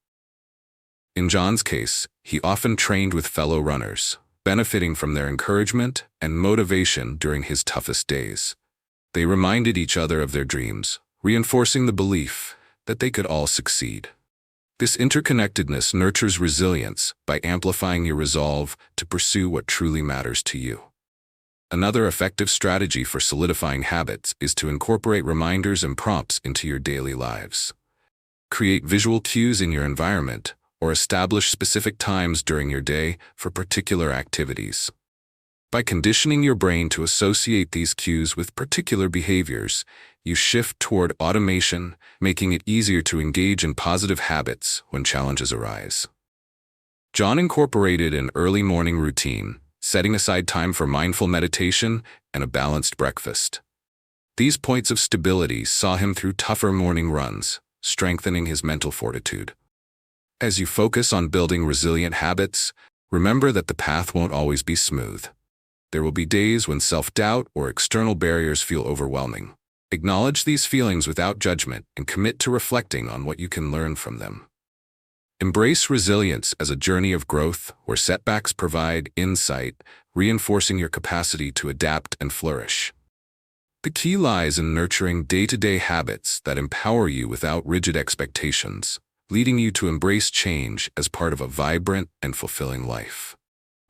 In John's case, he often trained with fellow runners, benefiting from their encouragement and motivation during his toughest days. They reminded each other of their dreams, reinforcing the belief that they could all succeed. This interconnectedness nurtures resilience by amplifying your resolve to pursue what truly matters to you. Another effective strategy for solidifying habits is to incorporate reminders and prompts into your daily lives. Create visual cues in your environment, or establish specific times during your day for particular activities. By conditioning your brain to associate these cues with particular behaviors, you shift toward automation, making it easier to engage in positive habits when challenges arise. John incorporated an early morning routine, setting aside time for mindful meditation and a balanced breakfast. These points of stability saw him through tougher morning runs, strengthening his mental fortitude. As you focus on building resilient habits, remember that the path won't always be smooth. There will be days when self-doubt or external barriers feel overwhelming. Acknowledge these feelings without judgment and commit to reflecting on what you can learn from them. Embrace resilience as a journey of growth where setbacks provide insight, reinforcing your capacity to adapt and flourish. The key lies in nurturing day-to-day habits that empower you without rigid expectations, leading you to embrace change as part of a vibrant and fulfilling life.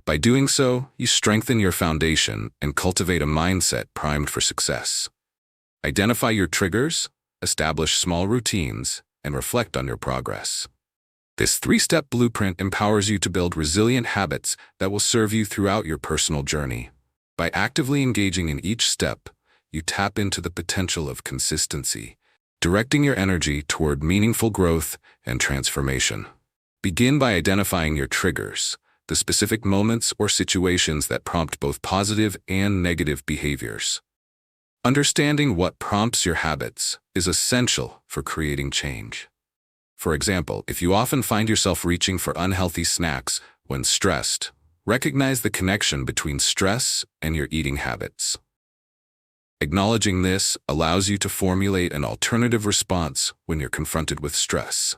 By doing so, you strengthen your foundation and cultivate a mindset primed for success. Identify your triggers, establish small routines, and reflect on your progress. This three-step blueprint empowers you to build resilient habits that will serve you throughout your personal journey. By actively engaging in each step, you tap into the potential of consistency, directing your energy toward meaningful growth and transformation. Begin by identifying your triggers, the specific moments or situations that prompt both positive and negative behaviors. Understanding what prompts your habits is essential for creating change. For example, if you often find yourself reaching for unhealthy snacks when stressed, recognize the connection between stress and your eating habits. Acknowledging this allows you to formulate an alternative response when you're confronted with stress.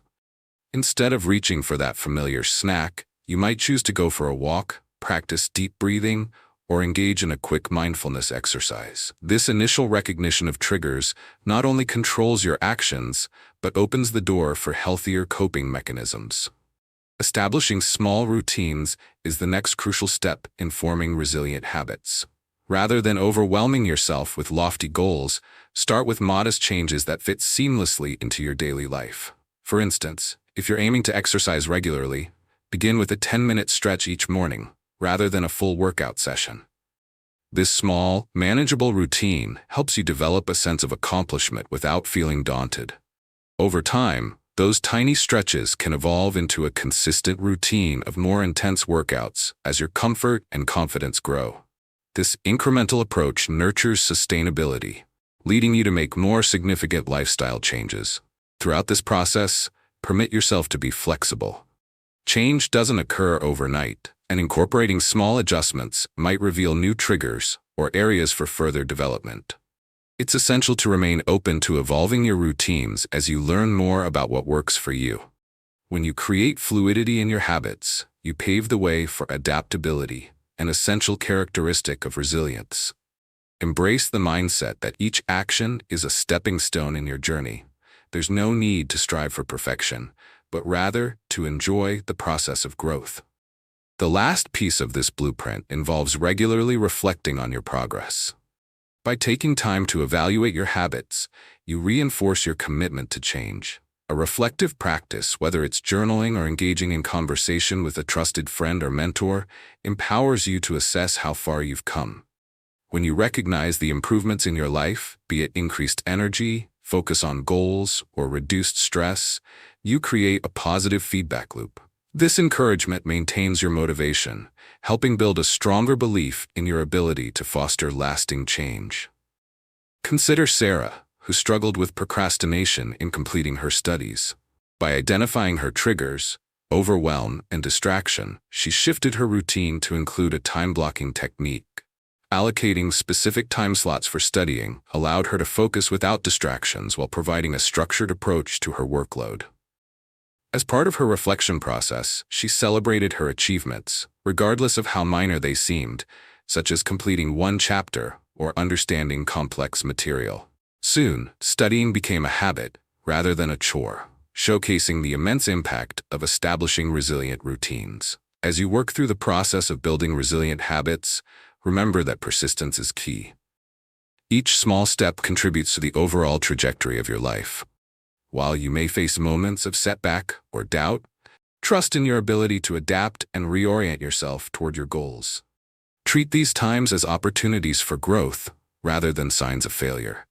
Instead of reaching for that familiar snack, you might choose to go for a walk, practice deep breathing, or engage in a quick mindfulness exercise. This initial recognition of triggers not only controls your actions, but opens the door for healthier coping mechanisms. Establishing small routines is the next crucial step in forming resilient habits. Rather than overwhelming yourself with lofty goals, start with modest changes that fit seamlessly into your daily life. For instance, if you're aiming to exercise regularly, begin with a 10-minute stretch each morning, rather than a full workout session. This small, manageable routine helps you develop a sense of accomplishment without feeling daunted. Over time, those tiny stretches can evolve into a consistent routine of more intense workouts as your comfort and confidence grow. This incremental approach nurtures sustainability, leading you to make more significant lifestyle changes. Throughout this process, permit yourself to be flexible. Change doesn't occur overnight, and incorporating small adjustments might reveal new triggers or areas for further development. It's essential to remain open to evolving your routines as you learn more about what works for you. When you create fluidity in your habits, you pave the way for adaptability, an essential characteristic of resilience. Embrace the mindset that each action is a stepping stone in your journey. There's no need to strive for perfection, but rather to enjoy the process of growth. The last piece of this blueprint involves regularly reflecting on your progress. By taking time to evaluate your habits, you reinforce your commitment to change. A reflective practice, whether it's journaling or engaging in conversation with a trusted friend or mentor, empowers you to assess how far you've come. When you recognize the improvements in your life, be it increased energy, focus on goals, or reduced stress, you create a positive feedback loop. This encouragement maintains your motivation, helping build a stronger belief in your ability to foster lasting change. Consider Sarah, who struggled with procrastination in completing her studies. By identifying her triggers, overwhelm, and distraction, she shifted her routine to include a time-blocking technique. Allocating specific time slots for studying allowed her to focus without distractions while providing a structured approach to her workload. As part of her reflection process, she celebrated her achievements, regardless of how minor they seemed, such as completing one chapter or understanding complex material. Soon, studying became a habit rather than a chore, showcasing the immense impact of establishing resilient routines. As you work through the process of building resilient habits, remember that persistence is key. Each small step contributes to the overall trajectory of your life. While you may face moments of setback or doubt, trust in your ability to adapt and reorient yourself toward your goals. Treat these times as opportunities for growth rather than signs of failure.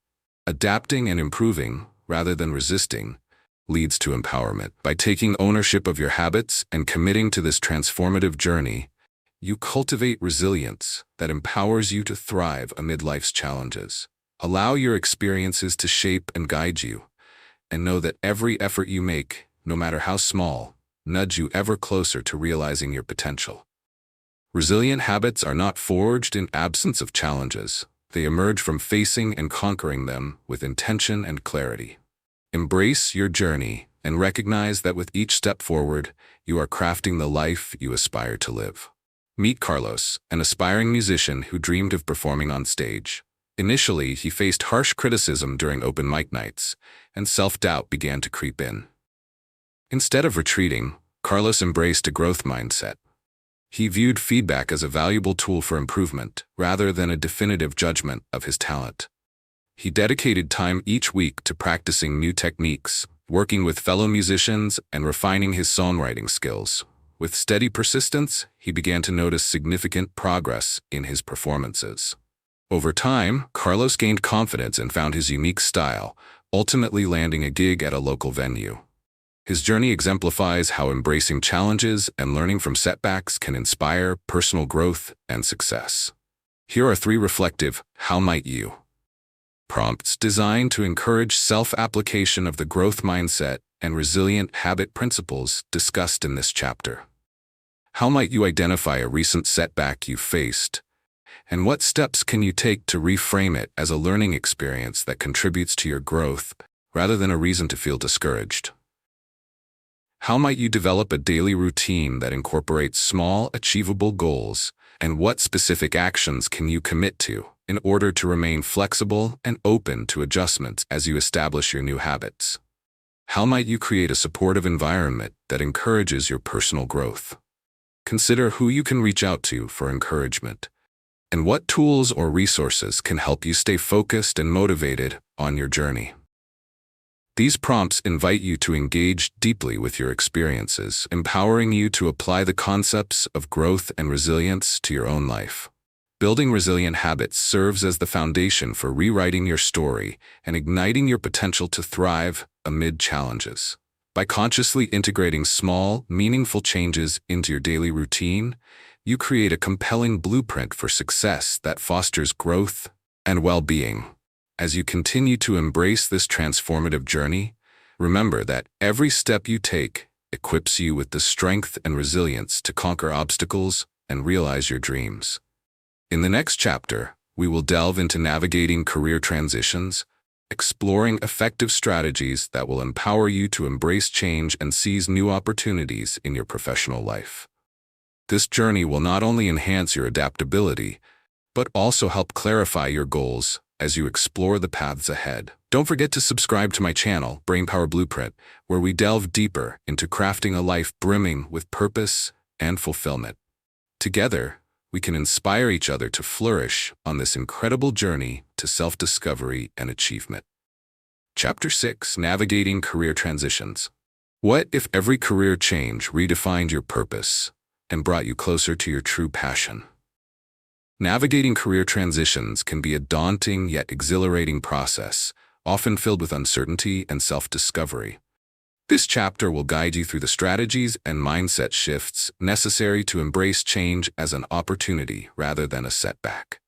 Adapting and improving, rather than resisting, leads to empowerment. By taking ownership of your habits and committing to this transformative journey, you cultivate resilience that empowers you to thrive amid life's challenges. Allow your experiences to shape and guide you, and know that every effort you make, no matter how small, nudge you ever closer to realizing your potential. Resilient habits are not forged in absence of challenges. They emerge from facing and conquering them with intention and clarity. Embrace your journey and recognize that with each step forward, you are crafting the life you aspire to live. Meet Carlos, an aspiring musician who dreamed of performing on stage. Initially, he faced harsh criticism during open mic nights, and self-doubt began to creep in. Instead of retreating, Carlos embraced a growth mindset. He viewed feedback as a valuable tool for improvement, rather than a definitive judgment of his talent. He dedicated time each week to practicing new techniques, working with fellow musicians, and refining his songwriting skills. With steady persistence, he began to notice significant progress in his performances. Over time, Carlos gained confidence and found his unique style, ultimately landing a gig at a local venue. His journey exemplifies how embracing challenges and learning from setbacks can inspire personal growth and success. Here are 3 reflective "How might you?" prompts designed to encourage self-application of the growth mindset and resilient habit principles discussed in this chapter. How might you identify a recent setback you faced? And what steps can you take to reframe it as a learning experience that contributes to your growth, rather than a reason to feel discouraged? How might you develop a daily routine that incorporates small, achievable goals, and what specific actions can you commit to in order to remain flexible and open to adjustments as you establish your new habits? How might you create a supportive environment that encourages your personal growth? Consider who you can reach out to for encouragement, and what tools or resources can help you stay focused and motivated on your journey. These prompts invite you to engage deeply with your experiences, empowering you to apply the concepts of growth and resilience to your own life. Building resilient habits serves as the foundation for rewriting your story and igniting your potential to thrive amid challenges. By consciously integrating small, meaningful changes into your daily routine, you create a compelling blueprint for success that fosters growth and well-being. As you continue to embrace this transformative journey, remember that every step you take equips you with the strength and resilience to conquer obstacles and realize your dreams. In the next chapter, we will delve into navigating career transitions, exploring effective strategies that will empower you to embrace change and seize new opportunities in your professional life. This journey will not only enhance your adaptability, but also help clarify your goals as you explore the paths ahead. Don't forget to subscribe to my channel, Brainpower Blueprint, where we delve deeper into crafting a life brimming with purpose and fulfillment. Together, we can inspire each other to flourish on this incredible journey to self-discovery and achievement. Chapter 6: Navigating Career Transitions. What if every career change redefined your purpose and brought you closer to your true passion? Navigating career transitions can be a daunting yet exhilarating process, often filled with uncertainty and self-discovery. This chapter will guide you through the strategies and mindset shifts necessary to embrace change as an opportunity rather than a setback.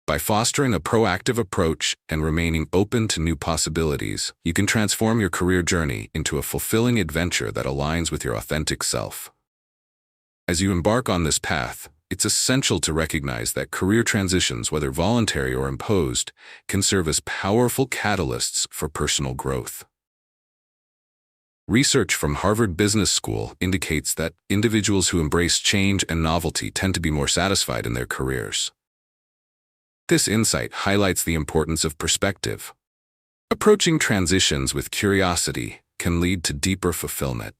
By fostering a proactive approach and remaining open to new possibilities, you can transform your career journey into a fulfilling adventure that aligns with your authentic self. As you embark on this path, it's essential to recognize that career transitions, whether voluntary or imposed, can serve as powerful catalysts for personal growth. Research from Harvard Business School indicates that individuals who embrace change and novelty tend to be more satisfied in their careers. This insight highlights the importance of perspective. Approaching transitions with curiosity can lead to deeper fulfillment.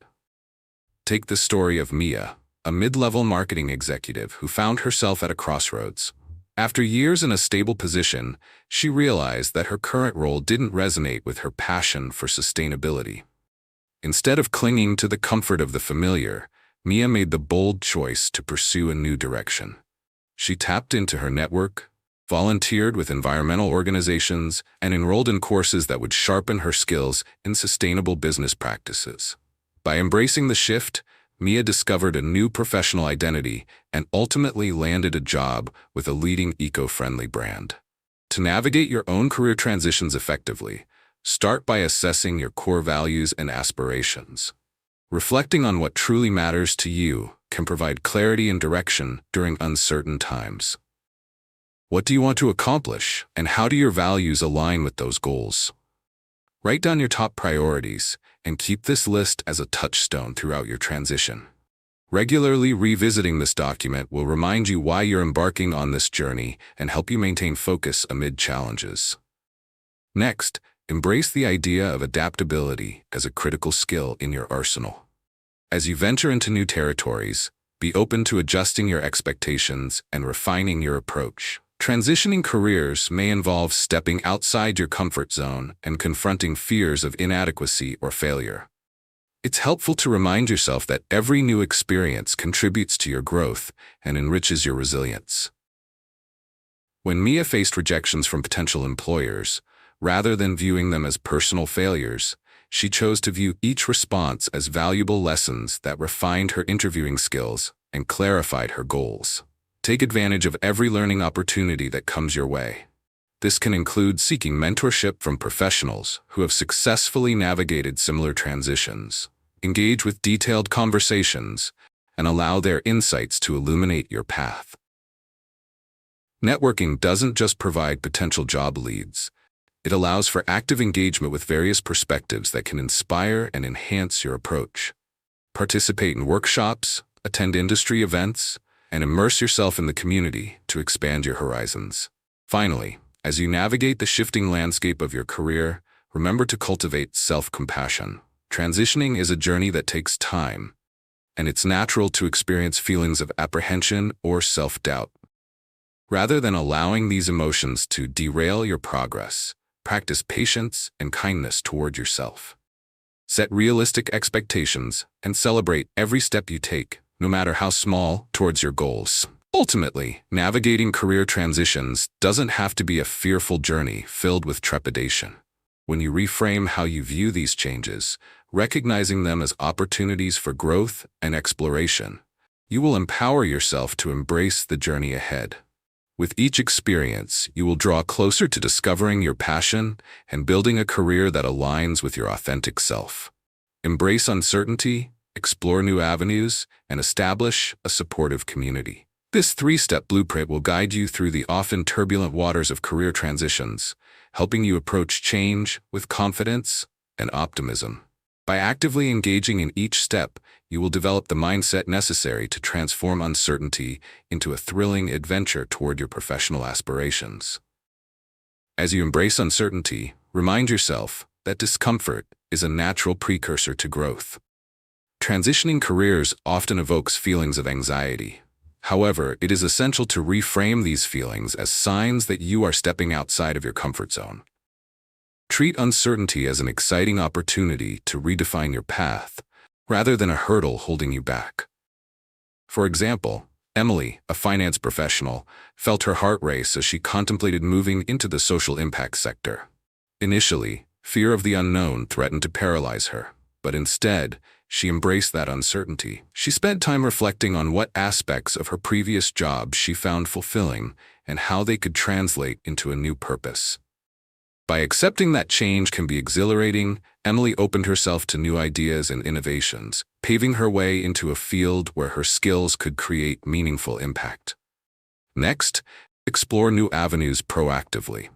Take the story of Mia, a mid-level marketing executive who found herself at a crossroads. After years in a stable position, she realized that her current role didn't resonate with her passion for sustainability. Instead of clinging to the comfort of the familiar, Mia made the bold choice to pursue a new direction. She tapped into her network, volunteered with environmental organizations, and enrolled in courses that would sharpen her skills in sustainable business practices. By embracing the shift, Mia discovered a new professional identity and ultimately landed a job with a leading eco-friendly brand. To navigate your own career transitions effectively, start by assessing your core values and aspirations. Reflecting on what truly matters to you can provide clarity and direction during uncertain times. What do you want to accomplish, and how do your values align with those goals? Write down your top priorities and keep this list as a touchstone throughout your transition. Regularly revisiting this document will remind you why you're embarking on this journey and help you maintain focus amid challenges. Next, embrace the idea of adaptability as a critical skill in your arsenal. As you venture into new territories, be open to adjusting your expectations and refining your approach. Transitioning careers may involve stepping outside your comfort zone and confronting fears of inadequacy or failure. It's helpful to remind yourself that every new experience contributes to your growth and enriches your resilience. When Mia faced rejections from potential employers, rather than viewing them as personal failures, she chose to view each response as valuable lessons that refined her interviewing skills and clarified her goals. Take advantage of every learning opportunity that comes your way. This can include seeking mentorship from professionals who have successfully navigated similar transitions. Engage with detailed conversations and allow their insights to illuminate your path. Networking doesn't just provide potential job leads. It allows for active engagement with various perspectives that can inspire and enhance your approach. Participate in workshops, attend industry events, and immerse yourself in the community to expand your horizons. Finally, as you navigate the shifting landscape of your career, remember to cultivate self-compassion. Transitioning is a journey that takes time, and it's natural to experience feelings of apprehension or self-doubt. Rather than allowing these emotions to derail your progress, practice patience and kindness toward yourself. Set realistic expectations and celebrate every step you take, no matter how small, towards your goals. Ultimately, navigating career transitions doesn't have to be a fearful journey filled with trepidation. When you reframe how you view these changes, recognizing them as opportunities for growth and exploration, you will empower yourself to embrace the journey ahead. With each experience, you will draw closer to discovering your passion and building a career that aligns with your authentic self. Embrace uncertainty, explore new avenues, and establish a supportive community. This three-step blueprint will guide you through the often turbulent waters of career transitions, helping you approach change with confidence and optimism. By actively engaging in each step, you will develop the mindset necessary to transform uncertainty into a thrilling adventure toward your professional aspirations. As you embrace uncertainty, remind yourself that discomfort is a natural precursor to growth. Transitioning careers often evokes feelings of anxiety. However, it is essential to reframe these feelings as signs that you are stepping outside of your comfort zone. Treat uncertainty as an exciting opportunity to redefine your path, rather than a hurdle holding you back. For example, Emily, a finance professional, felt her heart race as she contemplated moving into the social impact sector. Initially, fear of the unknown threatened to paralyze her. but instead, she embraced that uncertainty. She spent time reflecting on what aspects of her previous job she found fulfilling and how they could translate into a new purpose. By accepting that change can be exhilarating, Emily opened herself to new ideas and innovations, paving her way into a field where her skills could create meaningful impact. Next, explore new avenues proactively.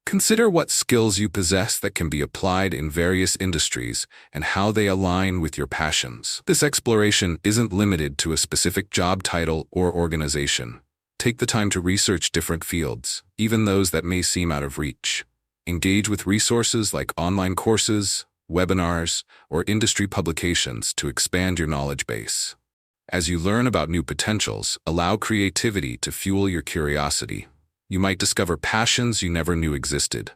Consider what skills you possess that can be applied in various industries and how they align with your passions. This exploration isn't limited to a specific job title or organization. Take the time to research different fields, even those that may seem out of reach. Engage with resources like online courses, webinars, or industry publications to expand your knowledge base. As you learn about new potentials, allow creativity to fuel your curiosity. You might discover passions you never knew existed.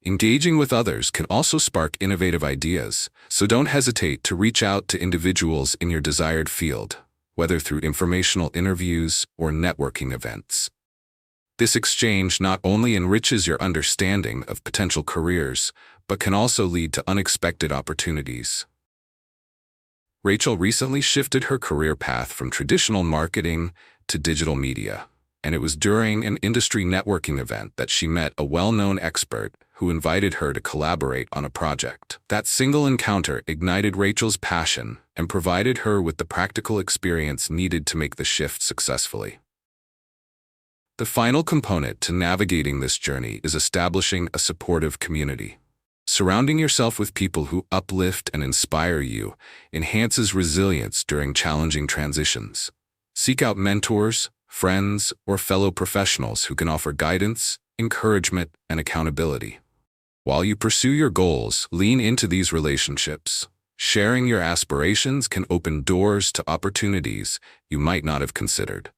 Engaging with others can also spark innovative ideas, so don't hesitate to reach out to individuals in your desired field, whether through informational interviews or networking events. This exchange not only enriches your understanding of potential careers, but can also lead to unexpected opportunities. Rachel recently shifted her career path from traditional marketing to digital media, and it was during an industry networking event that she met a well-known expert who invited her to collaborate on a project. That single encounter ignited Rachel's passion and provided her with the practical experience needed to make the shift successfully. The final component to navigating this journey is establishing a supportive community. Surrounding yourself with people who uplift and inspire you enhances resilience during challenging transitions. Seek out mentors, friends, or fellow professionals who can offer guidance, encouragement, and accountability. While you pursue your goals, lean into these relationships. Sharing your aspirations can open doors to opportunities you might not have considered.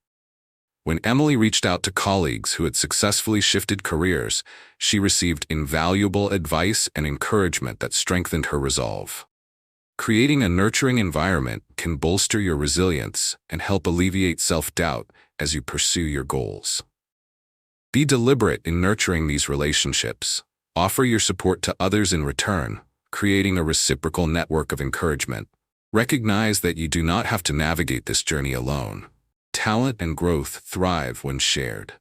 When Emily reached out to colleagues who had successfully shifted careers, she received invaluable advice and encouragement that strengthened her resolve. Creating a nurturing environment can bolster your resilience and help alleviate self-doubt as you pursue your goals. Be deliberate in nurturing these relationships. Offer your support to others in return, creating a reciprocal network of encouragement. Recognize that you do not have to navigate this journey alone. Talent and growth thrive when shared.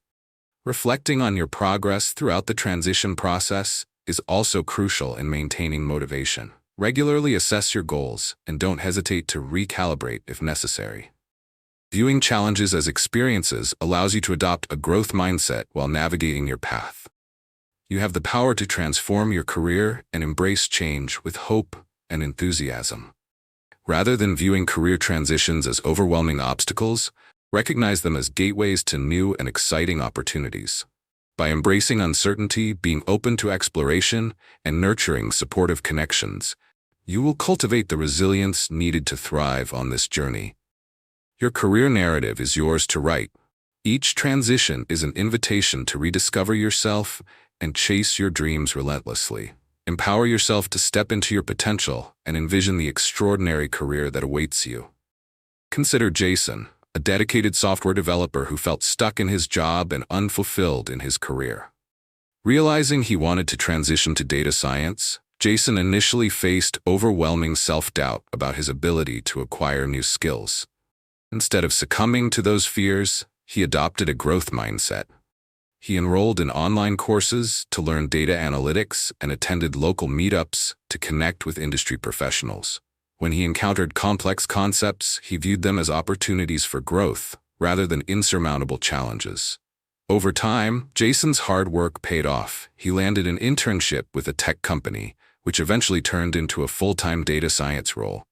Reflecting on your progress throughout the transition process is also crucial in maintaining motivation. Regularly assess your goals and don't hesitate to recalibrate if necessary. Viewing challenges as experiences allows you to adopt a growth mindset while navigating your path. You have the power to transform your career and embrace change with hope and enthusiasm. Rather than viewing career transitions as overwhelming obstacles, recognize them as gateways to new and exciting opportunities. By embracing uncertainty, being open to exploration, and nurturing supportive connections, you will cultivate the resilience needed to thrive on this journey. Your career narrative is yours to write. Each transition is an invitation to rediscover yourself and chase your dreams relentlessly. Empower yourself to step into your potential and envision the extraordinary career that awaits you. Consider Jason, a dedicated software developer who felt stuck in his job and unfulfilled in his career. Realizing he wanted to transition to data science, Jason initially faced overwhelming self-doubt about his ability to acquire new skills. Instead of succumbing to those fears, he adopted a growth mindset. He enrolled in online courses to learn data analytics and attended local meetups to connect with industry professionals. When he encountered complex concepts, he viewed them as opportunities for growth rather than insurmountable challenges. Over time, Jason's hard work paid off. He landed an internship with a tech company, which eventually turned into a full-time data science role.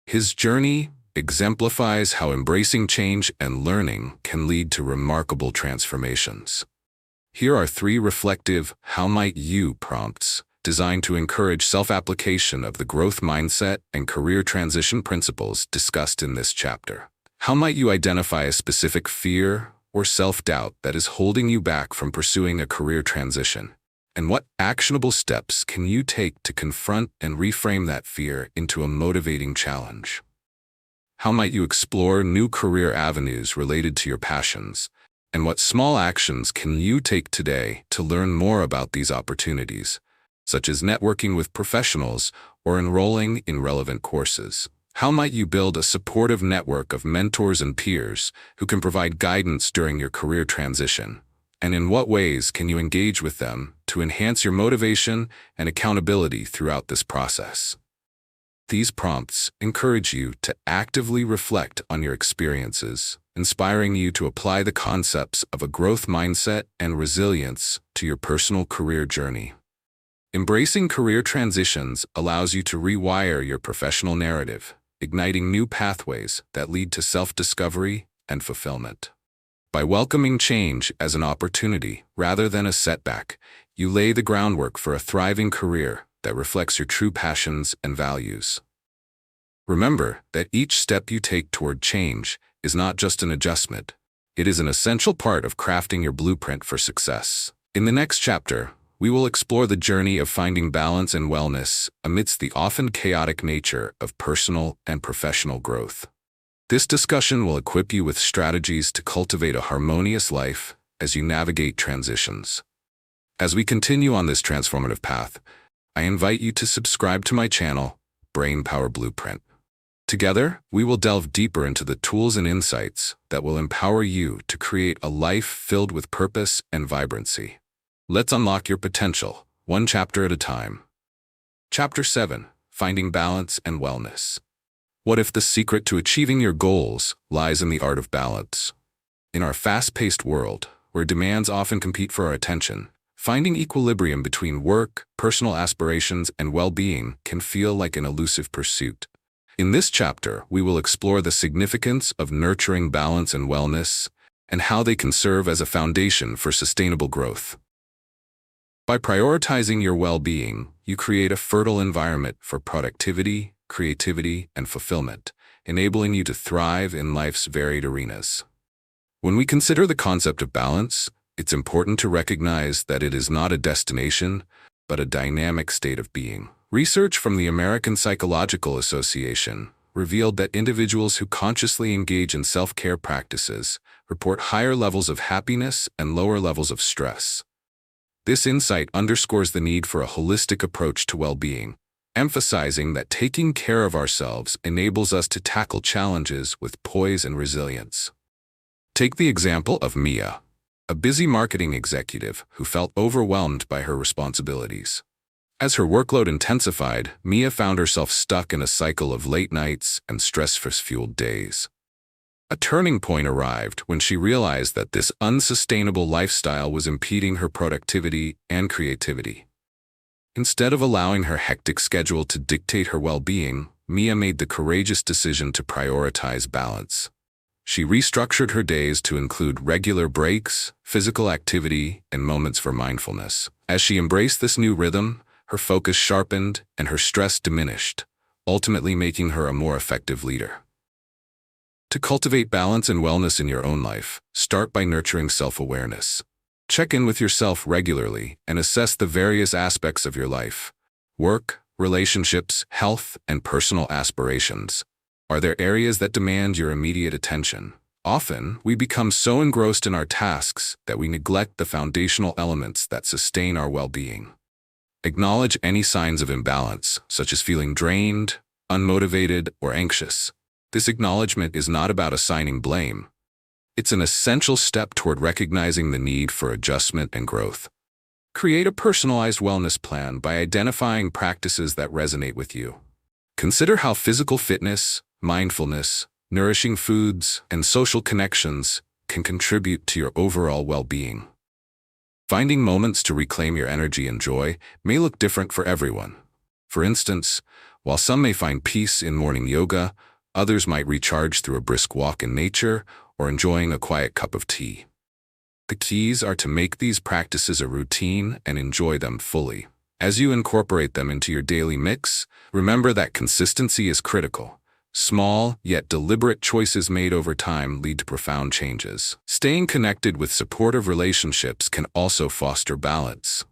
His journey exemplifies how embracing change and learning can lead to remarkable transformations. Here are 3 reflective "how might you" prompts designed to encourage self-application of the growth mindset and career transition principles discussed in this chapter. How might you identify a specific fear or self-doubt that is holding you back from pursuing a career transition? And what actionable steps can you take to confront and reframe that fear into a motivating challenge? How might you explore new career avenues related to your passions? And what small actions can you take today to learn more about these opportunities? such as networking with professionals or enrolling in relevant courses. How might you build a supportive network of mentors and peers who can provide guidance during your career transition? And in what ways can you engage with them to enhance your motivation and accountability throughout this process? These prompts encourage you to actively reflect on your experiences, inspiring you to apply the concepts of a growth mindset and resilience to your personal career journey. Embracing career transitions allows you to rewire your professional narrative, igniting new pathways that lead to self-discovery and fulfillment. By welcoming change as an opportunity rather than a setback, you lay the groundwork for a thriving career that reflects your true passions and values. Remember that each step you take toward change is not just an adjustment. It is an essential part of crafting your blueprint for success. In the next chapter, we will explore the journey of finding balance and wellness amidst the often chaotic nature of personal and professional growth. This discussion will equip you with strategies to cultivate a harmonious life as you navigate transitions. As we continue on this transformative path, I invite you to subscribe to my channel, Brainpower Blueprint. Together, we will delve deeper into the tools and insights that will empower you to create a life filled with purpose and vibrancy. Let's unlock your potential, one chapter at a time. Chapter 7: Finding Balance and Wellness. What if the secret to achieving your goals lies in the art of balance? In our fast-paced world, where demands often compete for our attention, finding equilibrium between work, personal aspirations, and well-being can feel like an elusive pursuit. In this chapter, we will explore the significance of nurturing balance and wellness and how they can serve as a foundation for sustainable growth. By prioritizing your well-being, you create a fertile environment for productivity, creativity, and fulfillment, enabling you to thrive in life's varied arenas. When we consider the concept of balance, it's important to recognize that it is not a destination, but a dynamic state of being. Research from the American Psychological Association revealed that individuals who consciously engage in self-care practices report higher levels of happiness and lower levels of stress. This insight underscores the need for a holistic approach to well-being, emphasizing that taking care of ourselves enables us to tackle challenges with poise and resilience. Take the example of Mia, a busy marketing executive who felt overwhelmed by her responsibilities. As her workload intensified, Mia found herself stuck in a cycle of late nights and stress-fueled days. A turning point arrived when she realized that this unsustainable lifestyle was impeding her productivity and creativity. Instead of allowing her hectic schedule to dictate her well-being, Mia made the courageous decision to prioritize balance. She restructured her days to include regular breaks, physical activity, and moments for mindfulness. As she embraced this new rhythm, her focus sharpened and her stress diminished, ultimately making her a more effective leader. To cultivate balance and wellness in your own life, start by nurturing self-awareness. Check in with yourself regularly and assess the various aspects of your life: work, relationships, health, and personal aspirations. Are there areas that demand your immediate attention? Often, we become so engrossed in our tasks that we neglect the foundational elements that sustain our well-being. Acknowledge any signs of imbalance, such as feeling drained, unmotivated, or anxious. This acknowledgement is not about assigning blame. It's an essential step toward recognizing the need for adjustment and growth. Create a personalized wellness plan by identifying practices that resonate with you. Consider how physical fitness, mindfulness, nourishing foods, and social connections can contribute to your overall well-being. Finding moments to reclaim your energy and joy may look different for everyone. For instance, while some may find peace in morning yoga, others might recharge through a brisk walk in nature or enjoying a quiet cup of tea. The keys are to make these practices a routine and enjoy them fully. As you incorporate them into your daily mix, remember that consistency is critical. Small, yet deliberate choices made over time lead to profound changes. Staying connected with supportive relationships can also foster balance.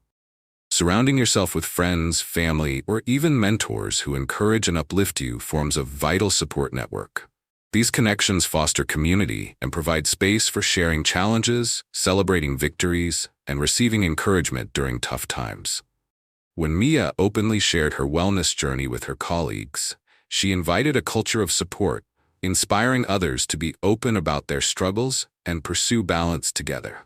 Surrounding yourself with friends, family, or even mentors who encourage and uplift you forms a vital support network. These connections foster community and provide space for sharing challenges, celebrating victories, and receiving encouragement during tough times. When Mia openly shared her wellness journey with her colleagues, she invited a culture of support, inspiring others to be open about their struggles and pursue balance together.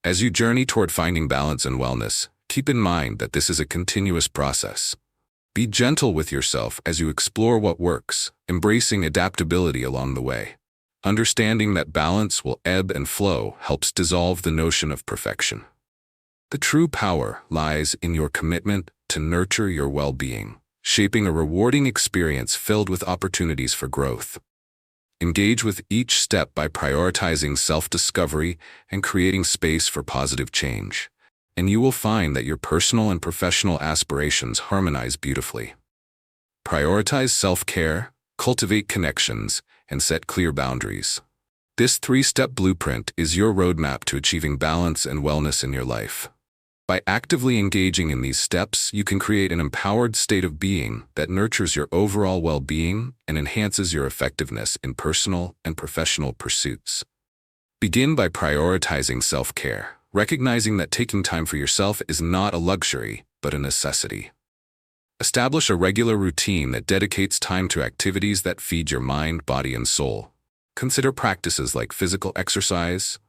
As you journey toward finding balance and wellness, keep in mind that this is a continuous process. Be gentle with yourself as you explore what works, embracing adaptability along the way. Understanding that balance will ebb and flow helps dissolve the notion of perfection. The true power lies in your commitment to nurture your well-being, shaping a rewarding experience filled with opportunities for growth. Engage with each step by prioritizing self-discovery and creating space for positive change, and you will find that your personal and professional aspirations harmonize beautifully. Prioritize self-care, cultivate connections, and set clear boundaries. This 3-step blueprint is your roadmap to achieving balance and wellness in your life. By actively engaging in these steps, you can create an empowered state of being that nurtures your overall well-being and enhances your effectiveness in personal and professional pursuits. Begin by prioritizing self-care, recognizing that taking time for yourself is not a luxury, but a necessity. Establish a regular routine that dedicates time to activities that feed your mind, body, and soul. Consider practices like physical exercise,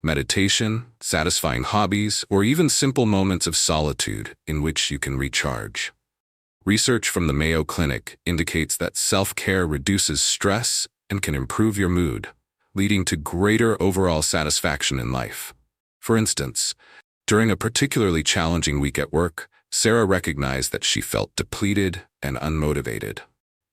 meditation, satisfying hobbies, or even simple moments of solitude in which you can recharge. Research from the Mayo Clinic indicates that self-care reduces stress and can improve your mood, leading to greater overall satisfaction in life. For instance, during a particularly challenging week at work, Sarah recognized that she felt depleted and unmotivated.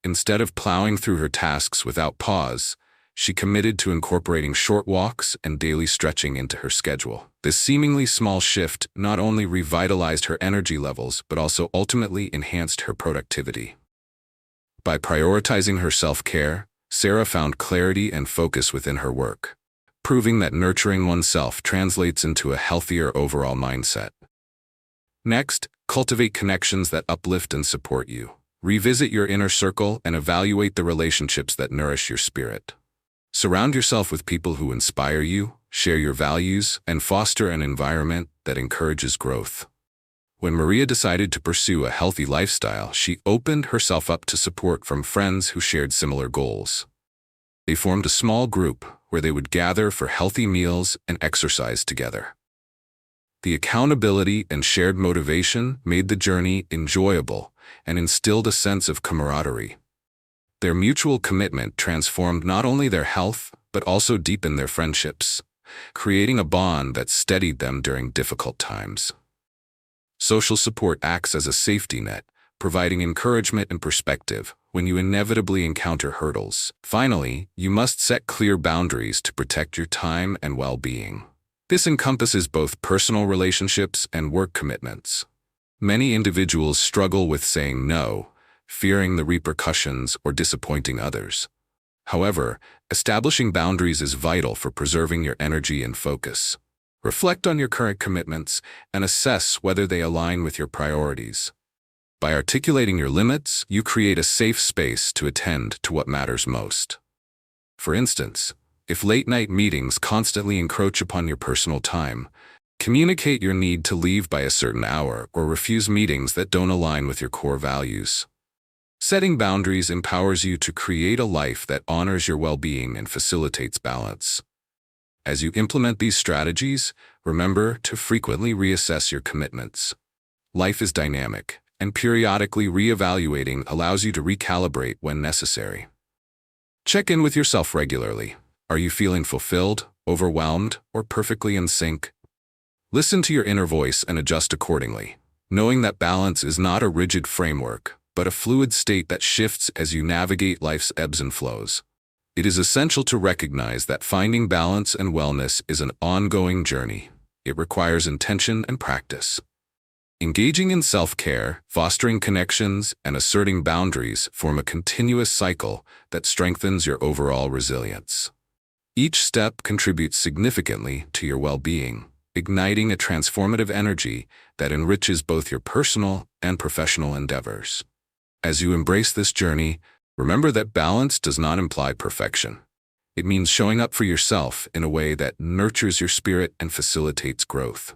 Instead of plowing through her tasks without pause, she committed to incorporating short walks and daily stretching into her schedule. This seemingly small shift not only revitalized her energy levels, but also ultimately enhanced her productivity. By prioritizing her self-care, Sarah found clarity and focus within her work, proving that nurturing oneself translates into a healthier overall mindset. Next, cultivate connections that uplift and support you. Revisit your inner circle and evaluate the relationships that nourish your spirit. Surround yourself with people who inspire you, share your values, and foster an environment that encourages growth. When Maria decided to pursue a healthy lifestyle, she opened herself up to support from friends who shared similar goals. They formed a small group where they would gather for healthy meals and exercise together. The accountability and shared motivation made the journey enjoyable and instilled a sense of camaraderie. Their mutual commitment transformed not only their health, but also deepened their friendships, creating a bond that steadied them during difficult times. Social support acts as a safety net, providing encouragement and perspective when you inevitably encounter hurdles. Finally, you must set clear boundaries to protect your time and well-being. This encompasses both personal relationships and work commitments. Many individuals struggle with saying no, fearing the repercussions or disappointing others. However, establishing boundaries is vital for preserving your energy and focus. Reflect on your current commitments and assess whether they align with your priorities. By articulating your limits, you create a safe space to attend to what matters most. For instance, if late-night meetings constantly encroach upon your personal time, communicate your need to leave by a certain hour or refuse meetings that don't align with your core values. Setting boundaries empowers you to create a life that honors your well-being and facilitates balance. As you implement these strategies, remember to frequently reassess your commitments. Life is dynamic, and periodically reevaluating allows you to recalibrate when necessary. Check in with yourself regularly. Are you feeling fulfilled, overwhelmed, or perfectly in sync? Listen to your inner voice and adjust accordingly, knowing that balance is not a rigid framework, but a fluid state that shifts as you navigate life's ebbs and flows. It is essential to recognize that finding balance and wellness is an ongoing journey. It requires intention and practice. Engaging in self-care, fostering connections, and asserting boundaries form a continuous cycle that strengthens your overall resilience. Each step contributes significantly to your well-being, igniting a transformative energy that enriches both your personal and professional endeavors. As you embrace this journey, remember that balance does not imply perfection. It means showing up for yourself in a way that nurtures your spirit and facilitates growth.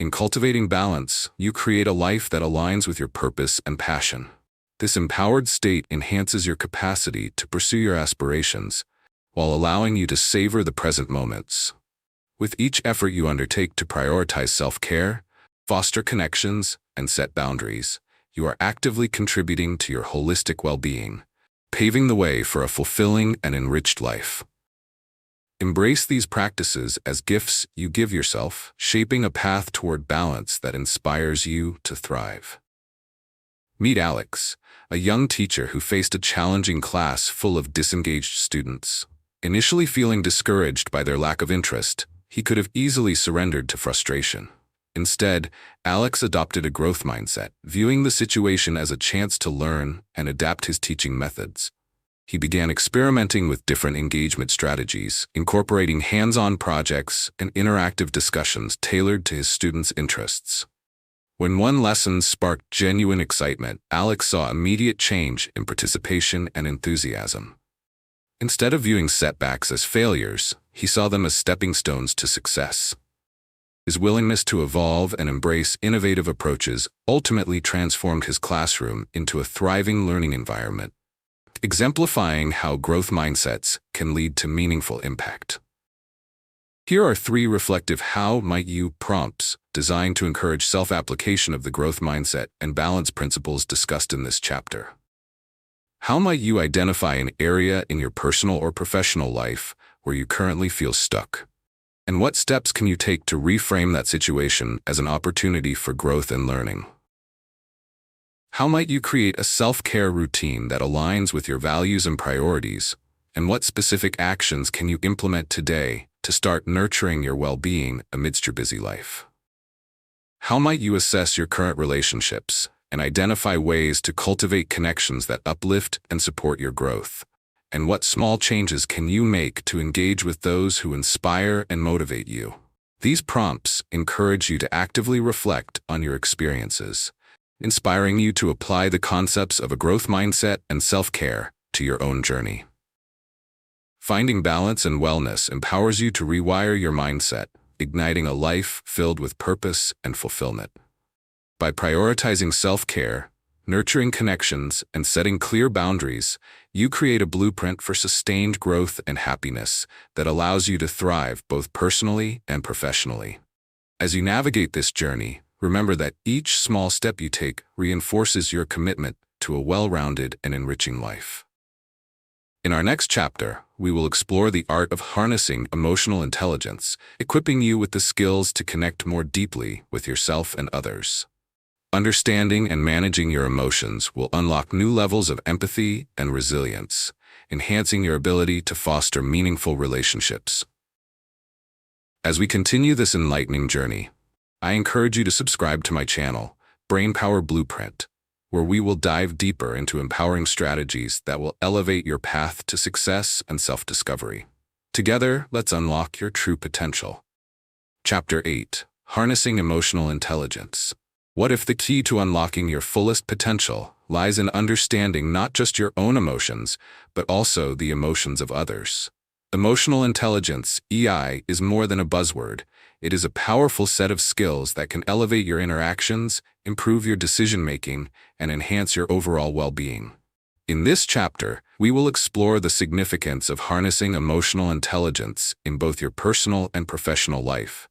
In cultivating balance, you create a life that aligns with your purpose and passion. This empowered state enhances your capacity to pursue your aspirations, while allowing you to savor the present moments. With each effort you undertake to prioritize self-care, foster connections, and set boundaries, you are actively contributing to your holistic well-being, paving the way for a fulfilling and enriched life. Embrace these practices as gifts you give yourself, shaping a path toward balance that inspires you to thrive. Meet Alex, a young teacher who faced a challenging class full of disengaged students. Initially feeling discouraged by their lack of interest, he could have easily surrendered to frustration. Instead, Alex adopted a growth mindset, viewing the situation as a chance to learn and adapt his teaching methods. He began experimenting with different engagement strategies, incorporating hands-on projects and interactive discussions tailored to his students' interests. When one lesson sparked genuine excitement, Alex saw immediate change in participation and enthusiasm. Instead of viewing setbacks as failures, he saw them as stepping stones to success. His willingness to evolve and embrace innovative approaches ultimately transformed his classroom into a thriving learning environment, exemplifying how growth mindsets can lead to meaningful impact. Here are 3 reflective "how might you" prompts designed to encourage self-application of the growth mindset and balance principles discussed in this chapter. How might you identify an area in your personal or professional life where you currently feel stuck? And what steps can you take to reframe that situation as an opportunity for growth and learning? How might you create a self-care routine that aligns with your values and priorities? And what specific actions can you implement today to start nurturing your well-being amidst your busy life? How might you assess your current relationships and identify ways to cultivate connections that uplift and support your growth? And what small changes can you make to engage with those who inspire and motivate you? These prompts encourage you to actively reflect on your experiences, inspiring you to apply the concepts of a growth mindset and self-care to your own journey. Finding balance and wellness empowers you to rewire your mindset, igniting a life filled with purpose and fulfillment. By prioritizing self-care, nurturing connections, and setting clear boundaries, you create a blueprint for sustained growth and happiness that allows you to thrive both personally and professionally. As you navigate this journey, remember that each small step you take reinforces your commitment to a well-rounded and enriching life. In our next chapter, we will explore the art of harnessing emotional intelligence, equipping you with the skills to connect more deeply with yourself and others. Understanding and managing your emotions will unlock new levels of empathy and resilience, enhancing your ability to foster meaningful relationships. As we continue this enlightening journey, I encourage you to subscribe to my channel, Brainpower Blueprint, where we will dive deeper into empowering strategies that will elevate your path to success and self-discovery. Together, let's unlock your true potential. Chapter 8: Harnessing Emotional Intelligence. What if the key to unlocking your fullest potential lies in understanding not just your own emotions, but also the emotions of others? Emotional intelligence, EI, is more than a buzzword. It is a powerful set of skills that can elevate your interactions, improve your decision-making, and enhance your overall well-being. In this chapter, we will explore the significance of harnessing emotional intelligence in both your personal and professional life,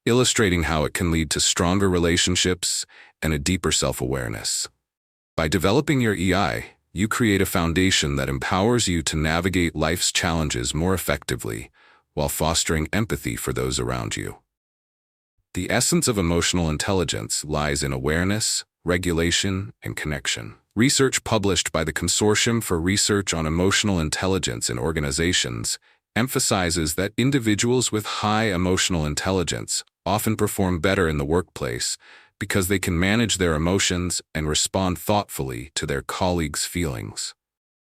illustrating how it can lead to stronger relationships and a deeper self-awareness. By developing your EI, you create a foundation that empowers you to navigate life's challenges more effectively, while fostering empathy for those around you. The essence of emotional intelligence lies in awareness, regulation, and connection. Research published by the Consortium for Research on Emotional Intelligence in Organizations emphasizes that individuals with high emotional intelligence often perform better in the workplace because they can manage their emotions and respond thoughtfully to their colleagues' feelings.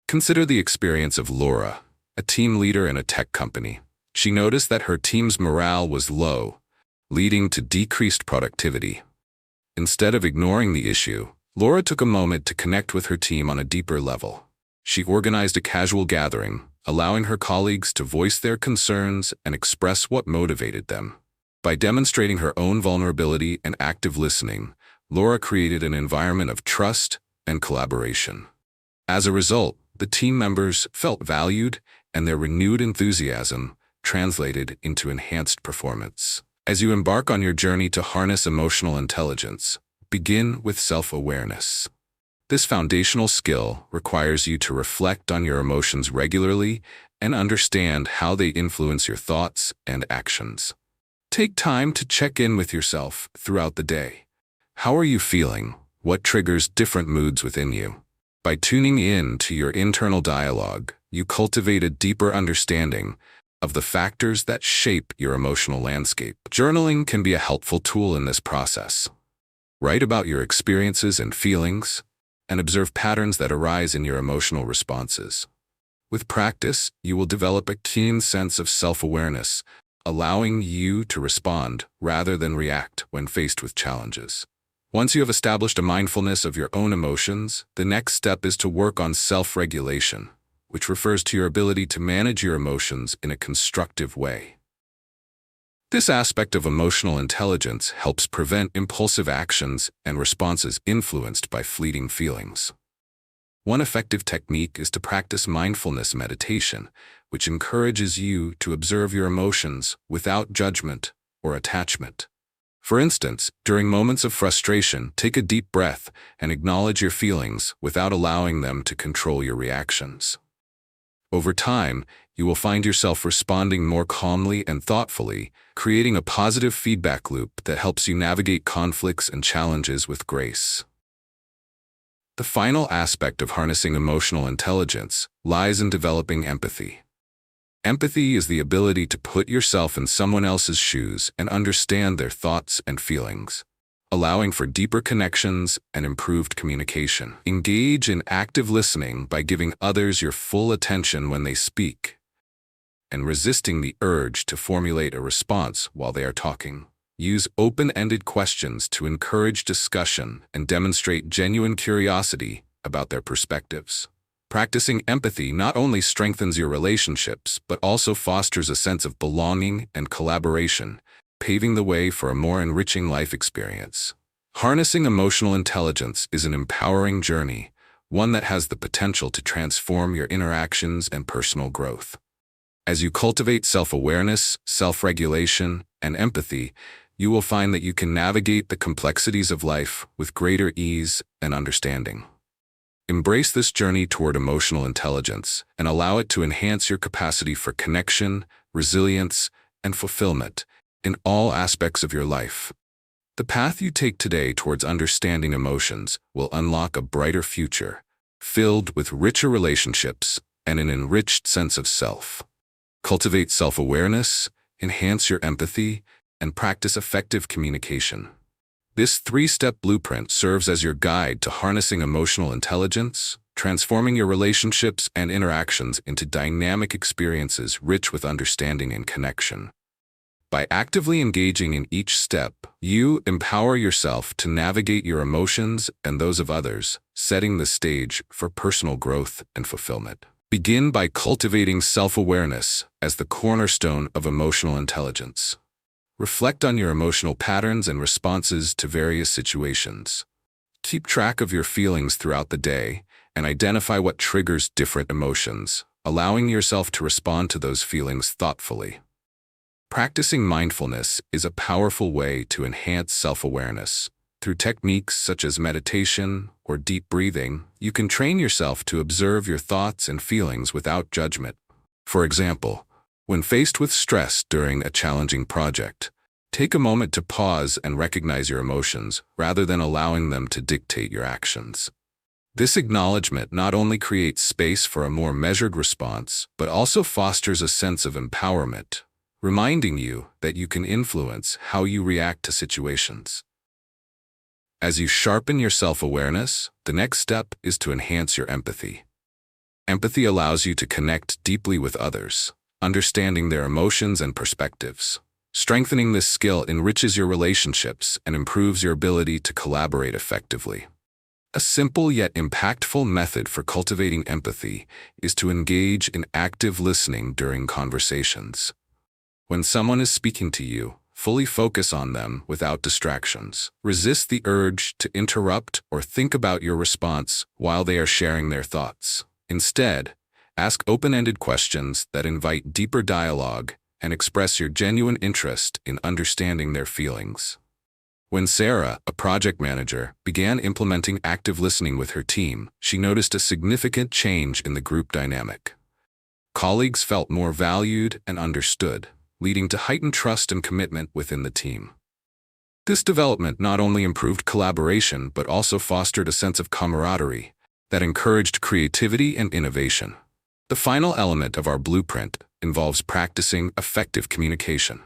Consider the experience of Laura, a team leader in a tech company. She noticed that her team's morale was low, leading to decreased productivity. Instead of ignoring the issue, Laura took a moment to connect with her team on a deeper level. She organized a casual gathering, allowing her colleagues to voice their concerns and express what motivated them. By demonstrating her own vulnerability and active listening, Laura created an environment of trust and collaboration. As a result, the team members felt valued, and their renewed enthusiasm translated into enhanced performance. As you embark on your journey to harness emotional intelligence, begin with self-awareness. This foundational skill requires you to reflect on your emotions regularly and understand how they influence your thoughts and actions. Take time to check in with yourself throughout the day. How are you feeling? What triggers different moods within you? By tuning in to your internal dialogue, you cultivate a deeper understanding of the factors that shape your emotional landscape. Journaling can be a helpful tool in this process. Write about your experiences and feelings, and observe patterns that arise in your emotional responses. With practice, you will develop a keen sense of self-awareness, allowing you to respond rather than react when faced with challenges. Once you have established a mindfulness of your own emotions, the next step is to work on self-regulation, which refers to your ability to manage your emotions in a constructive way. This aspect of emotional intelligence helps prevent impulsive actions and responses influenced by fleeting feelings. One effective technique is to practice mindfulness meditation, which encourages you to observe your emotions without judgment or attachment. For instance, during moments of frustration, take a deep breath and acknowledge your feelings without allowing them to control your reactions. Over time, you will find yourself responding more calmly and thoughtfully, creating a positive feedback loop that helps you navigate conflicts and challenges with grace. The final aspect of harnessing emotional intelligence lies in developing empathy. Empathy is the ability to put yourself in someone else's shoes and understand their thoughts and feelings, allowing for deeper connections and improved communication. Engage in active listening by giving others your full attention when they speak, and resisting the urge to formulate a response while they are talking. Use open-ended questions to encourage discussion and demonstrate genuine curiosity about their perspectives. Practicing empathy not only strengthens your relationships, but also fosters a sense of belonging and collaboration, paving the way for a more enriching life experience. Harnessing emotional intelligence is an empowering journey, one that has the potential to transform your interactions and personal growth. As you cultivate self-awareness, self-regulation, and empathy, you will find that you can navigate the complexities of life with greater ease and understanding. Embrace this journey toward emotional intelligence and allow it to enhance your capacity for connection, resilience, and fulfillment in all aspects of your life. The path you take today towards understanding emotions will unlock a brighter future, filled with richer relationships and an enriched sense of self. Cultivate self-awareness, enhance your empathy, and practice effective communication. This three-step blueprint serves as your guide to harnessing emotional intelligence, transforming your relationships and interactions into dynamic experiences rich with understanding and connection. By actively engaging in each step, you empower yourself to navigate your emotions and those of others, setting the stage for personal growth and fulfillment. Begin by cultivating self-awareness as the cornerstone of emotional intelligence. Reflect on your emotional patterns and responses to various situations. Keep track of your feelings throughout the day and identify what triggers different emotions, allowing yourself to respond to those feelings thoughtfully. Practicing mindfulness is a powerful way to enhance self-awareness. Through techniques such as meditation or deep breathing, you can train yourself to observe your thoughts and feelings without judgment. For example, when faced with stress during a challenging project, take a moment to pause and recognize your emotions rather than allowing them to dictate your actions. This acknowledgement not only creates space for a more measured response, but also fosters a sense of empowerment, reminding you that you can influence how you react to situations. As you sharpen your self-awareness, the next step is to enhance your empathy. Empathy allows you to connect deeply with others, understanding their emotions and perspectives. Strengthening this skill enriches your relationships and improves your ability to collaborate effectively. A simple yet impactful method for cultivating empathy is to engage in active listening during conversations. When someone is speaking to you, fully focus on them without distractions. Resist the urge to interrupt or think about your response while they are sharing their thoughts. Instead, ask open-ended questions that invite deeper dialogue and express your genuine interest in understanding their feelings. When Sarah, a project manager, began implementing active listening with her team, she noticed a significant change in the group dynamic. Colleagues felt more valued and understood, leading to heightened trust and commitment within the team. This development not only improved collaboration but also fostered a sense of camaraderie that encouraged creativity and innovation. The final element of our blueprint involves practicing effective communication.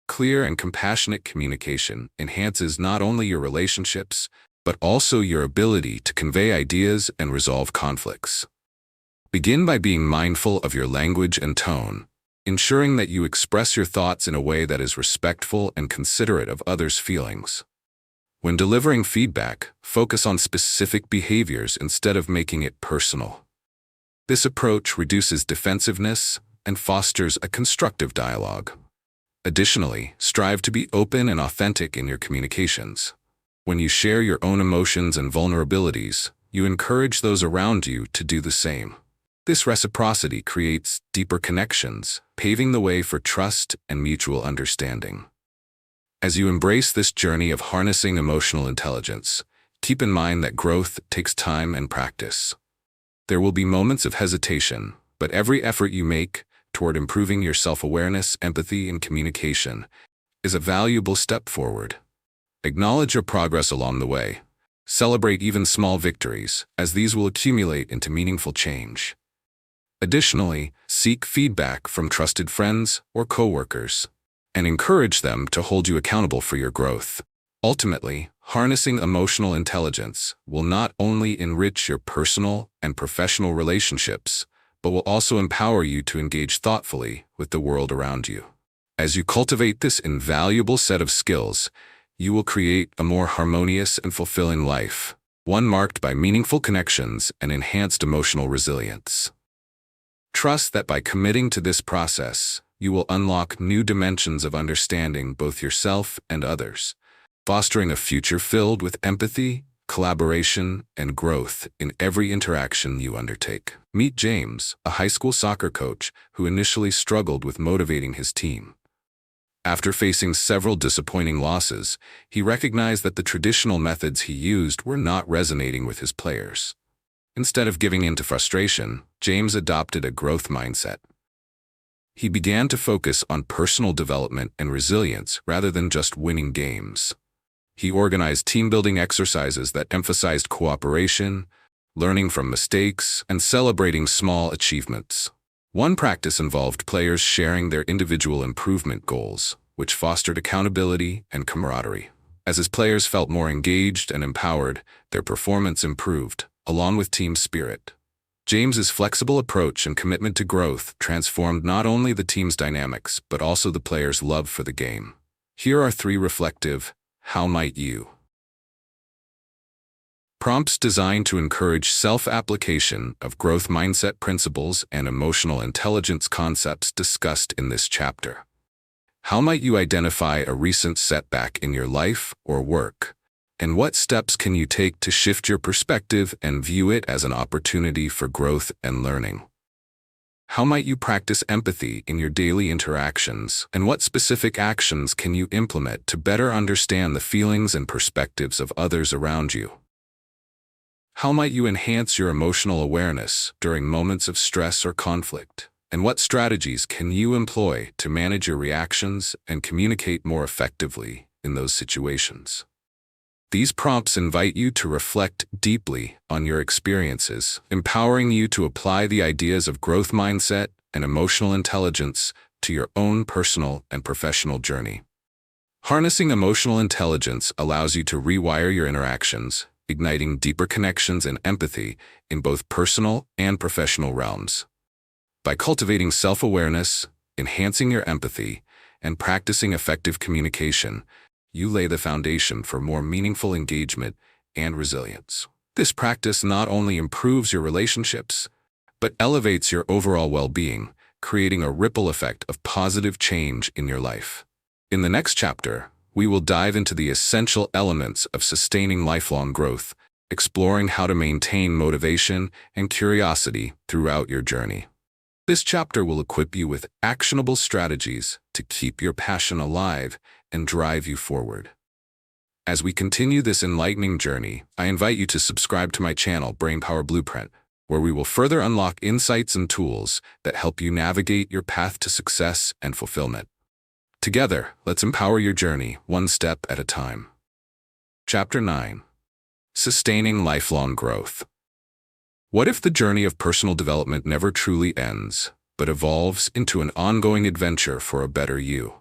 Clear and compassionate communication enhances not only your relationships, but also your ability to convey ideas and resolve conflicts. Begin by being mindful of your language and tone, ensuring that you express your thoughts in a way that is respectful and considerate of others' feelings. When delivering feedback, focus on specific behaviors instead of making it personal. This approach reduces defensiveness and fosters a constructive dialogue. Additionally, strive to be open and authentic in your communications. When you share your own emotions and vulnerabilities, you encourage those around you to do the same. This reciprocity creates deeper connections, paving the way for trust and mutual understanding. As you embrace this journey of harnessing emotional intelligence, keep in mind that growth takes time and practice. There will be moments of hesitation, but every effort you make toward improving your self-awareness, empathy, and communication is a valuable step forward. Acknowledge your progress along the way. Celebrate even small victories, as these will accumulate into meaningful change. Additionally, seek feedback from trusted friends or coworkers, and encourage them to hold you accountable for your growth. Ultimately, harnessing emotional intelligence will not only enrich your personal and professional relationships, but will also empower you to engage thoughtfully with the world around you. As you cultivate this invaluable set of skills, you will create a more harmonious and fulfilling life, one marked by meaningful connections and enhanced emotional resilience. Trust that by committing to this process, you will unlock new dimensions of understanding both yourself and others, fostering a future filled with empathy, collaboration, and growth in every interaction you undertake. Meet James, a high school soccer coach who initially struggled with motivating his team. After facing several disappointing losses, he recognized that the traditional methods he used were not resonating with his players. Instead of giving in to frustration, James adopted a growth mindset. He began to focus on personal development and resilience rather than just winning games. He organized team-building exercises that emphasized cooperation, learning from mistakes, and celebrating small achievements. One practice involved players sharing their individual improvement goals, which fostered accountability and camaraderie. As his players felt more engaged and empowered, their performance improved, along with team spirit. James's flexible approach and commitment to growth transformed not only the team's dynamics, but also the players' love for the game. Here are 3 reflective "How might you?" prompts designed to encourage self-application of growth mindset principles and emotional intelligence concepts discussed in this chapter. How might you identify a recent setback in your life or work? And what steps can you take to shift your perspective and view it as an opportunity for growth and learning? How might you practice empathy in your daily interactions? And what specific actions can you implement to better understand the feelings and perspectives of others around you? How might you enhance your emotional awareness during moments of stress or conflict? And what strategies can you employ to manage your reactions and communicate more effectively in those situations? These prompts invite you to reflect deeply on your experiences, empowering you to apply the ideas of growth mindset and emotional intelligence to your own personal and professional journey. Harnessing emotional intelligence allows you to rewire your interactions, igniting deeper connections and empathy in both personal and professional realms. By cultivating self-awareness, enhancing your empathy, and practicing effective communication, you lay the foundation for more meaningful engagement and resilience. This practice not only improves your relationships, but elevates your overall well-being, creating a ripple effect of positive change in your life. In the next chapter, we will dive into the essential elements of sustaining lifelong growth, exploring how to maintain motivation and curiosity throughout your journey. This chapter will equip you with actionable strategies to keep your passion alive and drive you forward. As we continue this enlightening journey, I invite you to subscribe to my channel, Brainpower Blueprint, where we will further unlock insights and tools that help you navigate your path to success and fulfillment. Together, let's empower your journey one step at a time. Chapter 9. Sustaining Lifelong Growth. What if the journey of personal development never truly ends, but evolves into an ongoing adventure for a better you?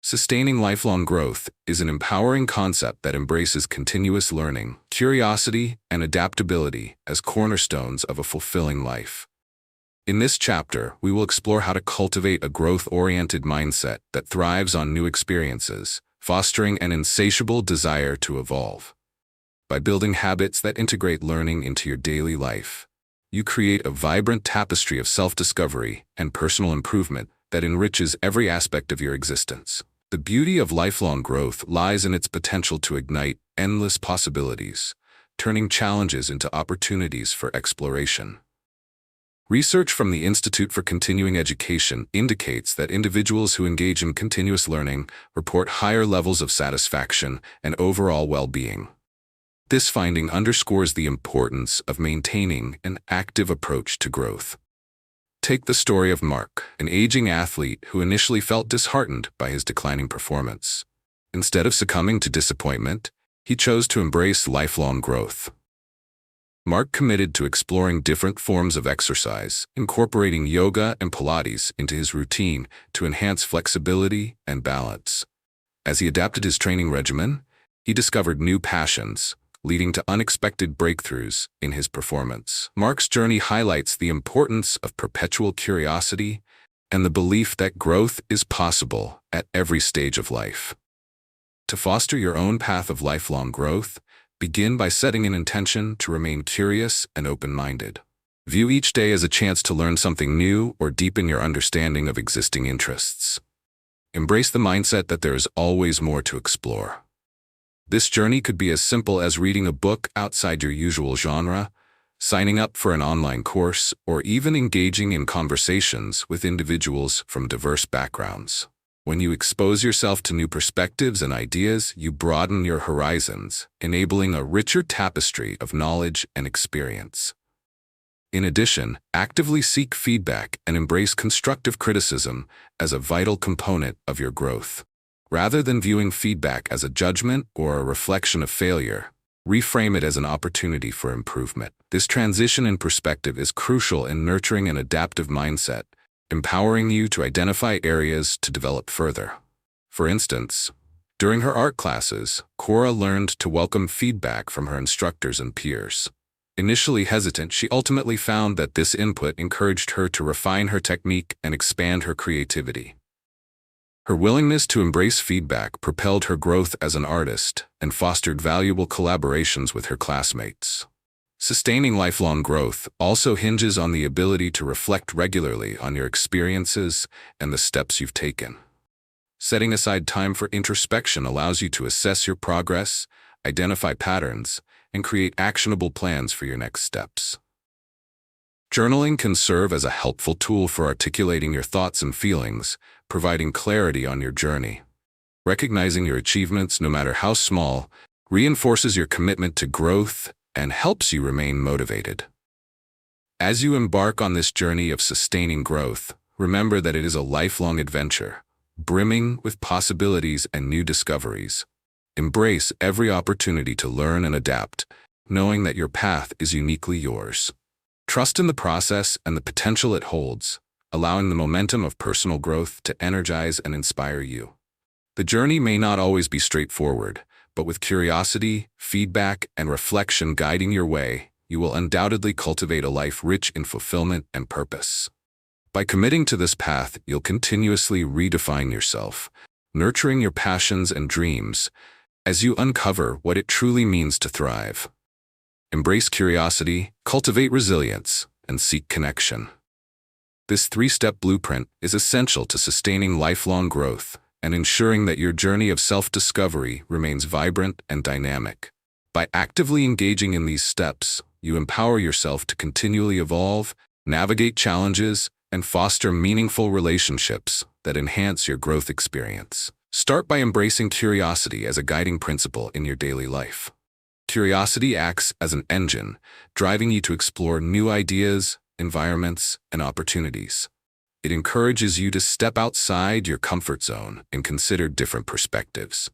Sustaining lifelong growth is an empowering concept that embraces continuous learning, curiosity, and adaptability as cornerstones of a fulfilling life. In this chapter, we will explore how to cultivate a growth-oriented mindset that thrives on new experiences, fostering an insatiable desire to evolve. By building habits that integrate learning into your daily life, you create a vibrant tapestry of self-discovery and personal improvement that enriches every aspect of your existence. The beauty of lifelong growth lies in its potential to ignite endless possibilities, turning challenges into opportunities for exploration. Research from the Institute for Continuing Education indicates that individuals who engage in continuous learning report higher levels of satisfaction and overall well-being. This finding underscores the importance of maintaining an active approach to growth. Take the story of Mark, an aging athlete who initially felt disheartened by his declining performance. Instead of succumbing to disappointment, he chose to embrace lifelong growth. Mark committed to exploring different forms of exercise, incorporating yoga and Pilates into his routine to enhance flexibility and balance. As he adapted his training regimen, he discovered new passions, leading to unexpected breakthroughs in his performance. Mark's journey highlights the importance of perpetual curiosity and the belief that growth is possible at every stage of life. To foster your own path of lifelong growth, begin by setting an intention to remain curious and open-minded. View each day as a chance to learn something new or deepen your understanding of existing interests. Embrace the mindset that there is always more to explore. This journey could be as simple as reading a book outside your usual genre, signing up for an online course, or even engaging in conversations with individuals from diverse backgrounds. When you expose yourself to new perspectives and ideas, you broaden your horizons, enabling a richer tapestry of knowledge and experience. In addition, actively seek feedback and embrace constructive criticism as a vital component of your growth. Rather than viewing feedback as a judgment or a reflection of failure, reframe it as an opportunity for improvement. This transition in perspective is crucial in nurturing an adaptive mindset, empowering you to identify areas to develop further. For instance, during her art classes, Cora learned to welcome feedback from her instructors and peers. Initially hesitant, she ultimately found that this input encouraged her to refine her technique and expand her creativity. Her willingness to embrace feedback propelled her growth as an artist and fostered valuable collaborations with her classmates. Sustaining lifelong growth also hinges on the ability to reflect regularly on your experiences and the steps you've taken. Setting aside time for introspection allows you to assess your progress, identify patterns, and create actionable plans for your next steps. Journaling can serve as a helpful tool for articulating your thoughts and feelings, providing clarity on your journey. Recognizing your achievements, no matter how small, reinforces your commitment to growth and helps you remain motivated. As you embark on this journey of sustaining growth, remember that it is a lifelong adventure, brimming with possibilities and new discoveries. Embrace every opportunity to learn and adapt, knowing that your path is uniquely yours. Trust in the process and the potential it holds, allowing the momentum of personal growth to energize and inspire you. The journey may not always be straightforward, but with curiosity, feedback, and reflection guiding your way, you will undoubtedly cultivate a life rich in fulfillment and purpose. By committing to this path, you'll continuously redefine yourself, nurturing your passions and dreams as you uncover what it truly means to thrive. Embrace curiosity, cultivate resilience, and seek connection. This three-step blueprint is essential to sustaining lifelong growth and ensuring that your journey of self-discovery remains vibrant and dynamic. By actively engaging in these steps, you empower yourself to continually evolve, navigate challenges, and foster meaningful relationships that enhance your growth experience. Start by embracing curiosity as a guiding principle in your daily life. Curiosity acts as an engine, driving you to explore new ideas, environments, and opportunities. It encourages you to step outside your comfort zone and consider different perspectives.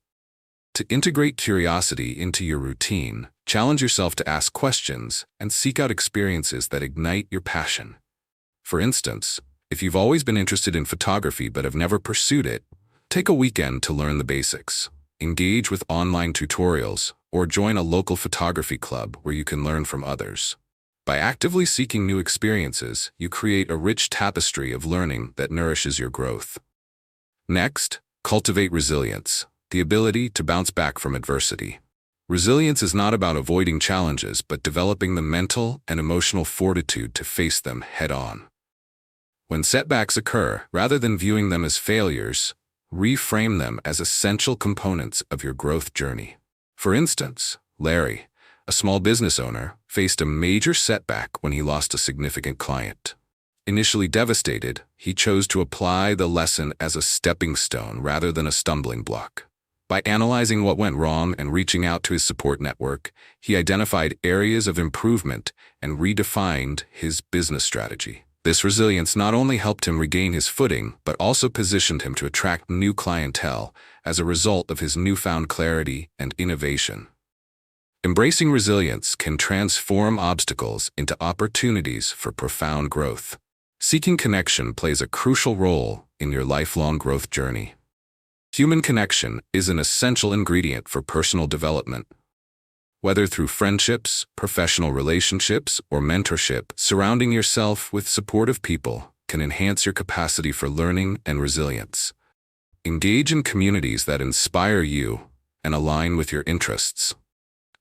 To integrate curiosity into your routine, challenge yourself to ask questions and seek out experiences that ignite your passion. For instance, if you've always been interested in photography but have never pursued it, take a weekend to learn the basics. Engage with online tutorials or join a local photography club where you can learn from others. By actively seeking new experiences, you create a rich tapestry of learning that nourishes your growth. Next, cultivate resilience, the ability to bounce back from adversity. Resilience is not about avoiding challenges, but developing the mental and emotional fortitude to face them head-on. When setbacks occur, rather than viewing them as failures, reframe them as essential components of your growth journey. For instance, Larry, a small business owner, faced a major setback when he lost a significant client. Initially devastated, he chose to apply the lesson as a stepping stone rather than a stumbling block. By analyzing what went wrong and reaching out to his support network, he identified areas of improvement and redefined his business strategy. This resilience not only helped him regain his footing, but also positioned him to attract new clientele as a result of his newfound clarity and innovation. Embracing resilience can transform obstacles into opportunities for profound growth. Seeking connection plays a crucial role in your lifelong growth journey. Human connection is an essential ingredient for personal development. Whether through friendships, professional relationships, or mentorship, surrounding yourself with supportive people can enhance your capacity for learning and resilience. Engage in communities that inspire you and align with your interests.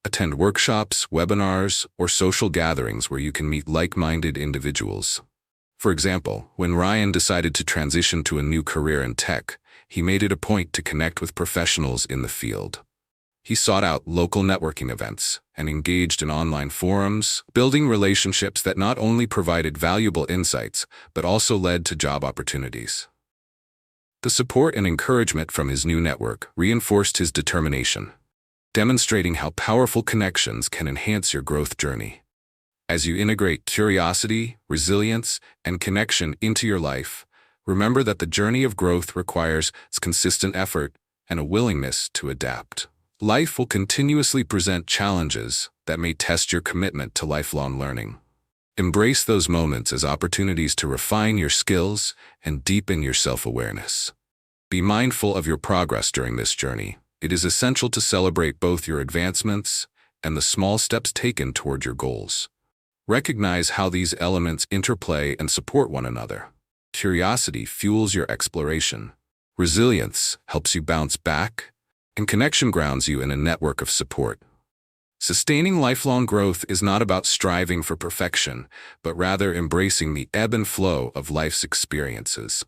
Attend workshops, webinars, or social gatherings where you can meet like-minded individuals. For example, when Ryan decided to transition to a new career in tech, he made it a point to connect with professionals in the field. He sought out local networking events and engaged in online forums, building relationships that not only provided valuable insights, but also led to job opportunities. The support and encouragement from his new network reinforced his determination, demonstrating how powerful connections can enhance your growth journey. As you integrate curiosity, resilience, and connection into your life, remember that the journey of growth requires consistent effort and a willingness to adapt. Life will continuously present challenges that may test your commitment to lifelong learning. Embrace those moments as opportunities to refine your skills and deepen your self-awareness. Be mindful of your progress during this journey. It is essential to celebrate both your advancements and the small steps taken toward your goals. Recognize how these elements interplay and support one another. Curiosity fuels your exploration. Resilience helps you bounce back, and connection grounds you in a network of support. Sustaining lifelong growth is not about striving for perfection, but rather embracing the ebb and flow of life's experiences.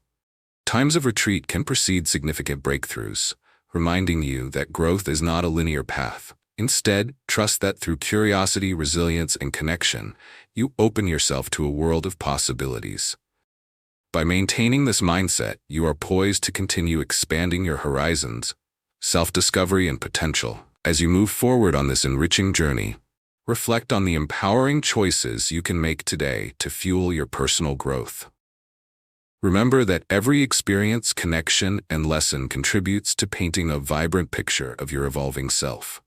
Times of retreat can precede significant breakthroughs, reminding you that growth is not a linear path. Instead, trust that through curiosity, resilience, and connection, you open yourself to a world of possibilities. By maintaining this mindset, you are poised to continue expanding your horizons, self-discovery, and potential. As you move forward on this enriching journey, reflect on the empowering choices you can make today to fuel your personal growth. Remember that every experience, connection, and lesson contributes to painting a vibrant picture of your evolving self.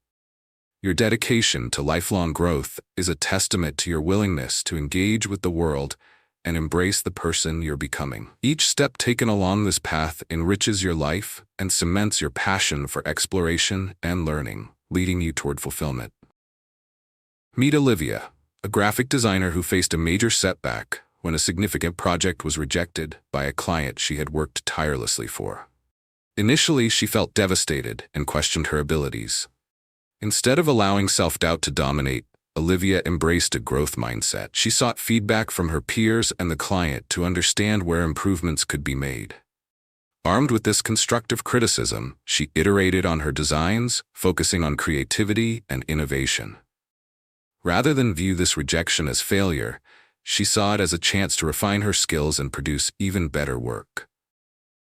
Your dedication to lifelong growth is a testament to your willingness to engage with the world and embrace the person you're becoming. Each step taken along this path enriches your life and cements your passion for exploration and learning, leading you toward fulfillment. Meet Olivia, a graphic designer who faced a major setback when a significant project was rejected by a client she had worked tirelessly for. Initially, she felt devastated and questioned her abilities. Instead of allowing self-doubt to dominate, Olivia embraced a growth mindset. She sought feedback from her peers and the client to understand where improvements could be made. Armed with this constructive criticism, she iterated on her designs, focusing on creativity and innovation. Rather than view this rejection as failure, she saw it as a chance to refine her skills and produce even better work.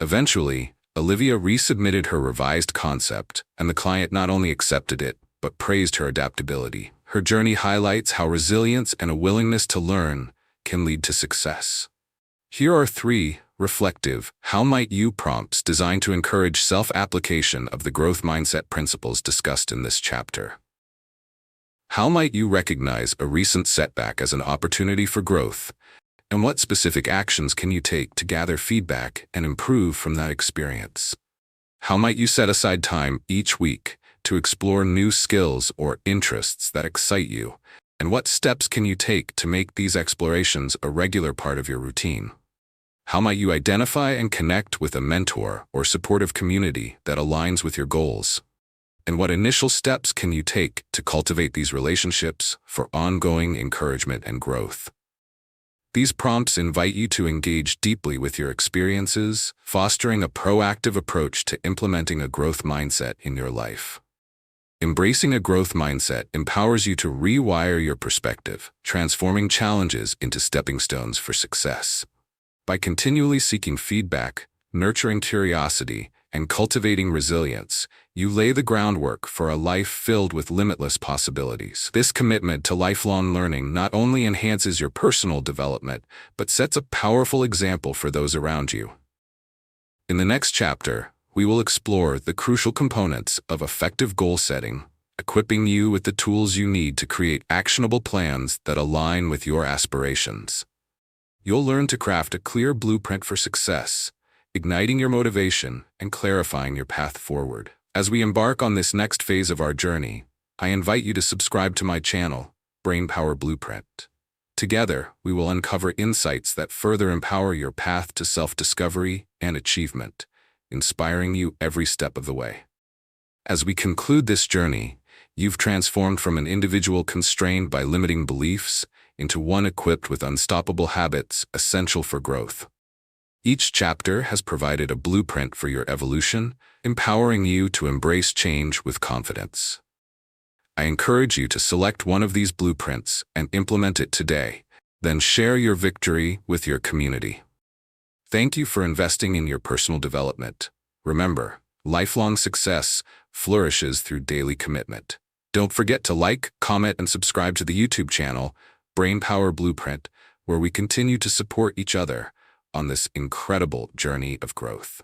Eventually, Olivia resubmitted her revised concept, and the client not only accepted it, but praised her adaptability. Her journey highlights how resilience and a willingness to learn can lead to success. Here are 3 reflective "How might you" prompts designed to encourage self-application of the growth mindset principles discussed in this chapter. How might you recognize a recent setback as an opportunity for growth, and what specific actions can you take to gather feedback and improve from that experience? How might you set aside time each week to explore new skills or interests that excite you, and what steps can you take to make these explorations a regular part of your routine? How might you identify and connect with a mentor or supportive community that aligns with your goals? And what initial steps can you take to cultivate these relationships for ongoing encouragement and growth? These prompts invite you to engage deeply with your experiences, fostering a proactive approach to implementing a growth mindset in your life. Embracing a growth mindset empowers you to rewire your perspective, transforming challenges into stepping stones for success. By continually seeking feedback, nurturing curiosity, and cultivating resilience, you lay the groundwork for a life filled with limitless possibilities. This commitment to lifelong learning not only enhances your personal development, but sets a powerful example for those around you. In the next chapter, we will explore the crucial components of effective goal setting, equipping you with the tools you need to create actionable plans that align with your aspirations. You'll learn to craft a clear blueprint for success, igniting your motivation and clarifying your path forward. As we embark on this next phase of our journey, I invite you to subscribe to my channel, Brainpower Blueprint. Together, we will uncover insights that further empower your path to self-discovery and achievement, inspiring you every step of the way. As we conclude this journey, you've transformed from an individual constrained by limiting beliefs into one equipped with unstoppable habits essential for growth. Each chapter has provided a blueprint for your evolution, empowering you to embrace change with confidence. I encourage you to select one of these blueprints and implement it today, then share your victory with your community. Thank you for investing in your personal development. Remember, lifelong success flourishes through daily commitment. Don't forget to like, comment, and subscribe to the YouTube channel, Brainpower Blueprint, where we continue to support each other on this incredible journey of growth.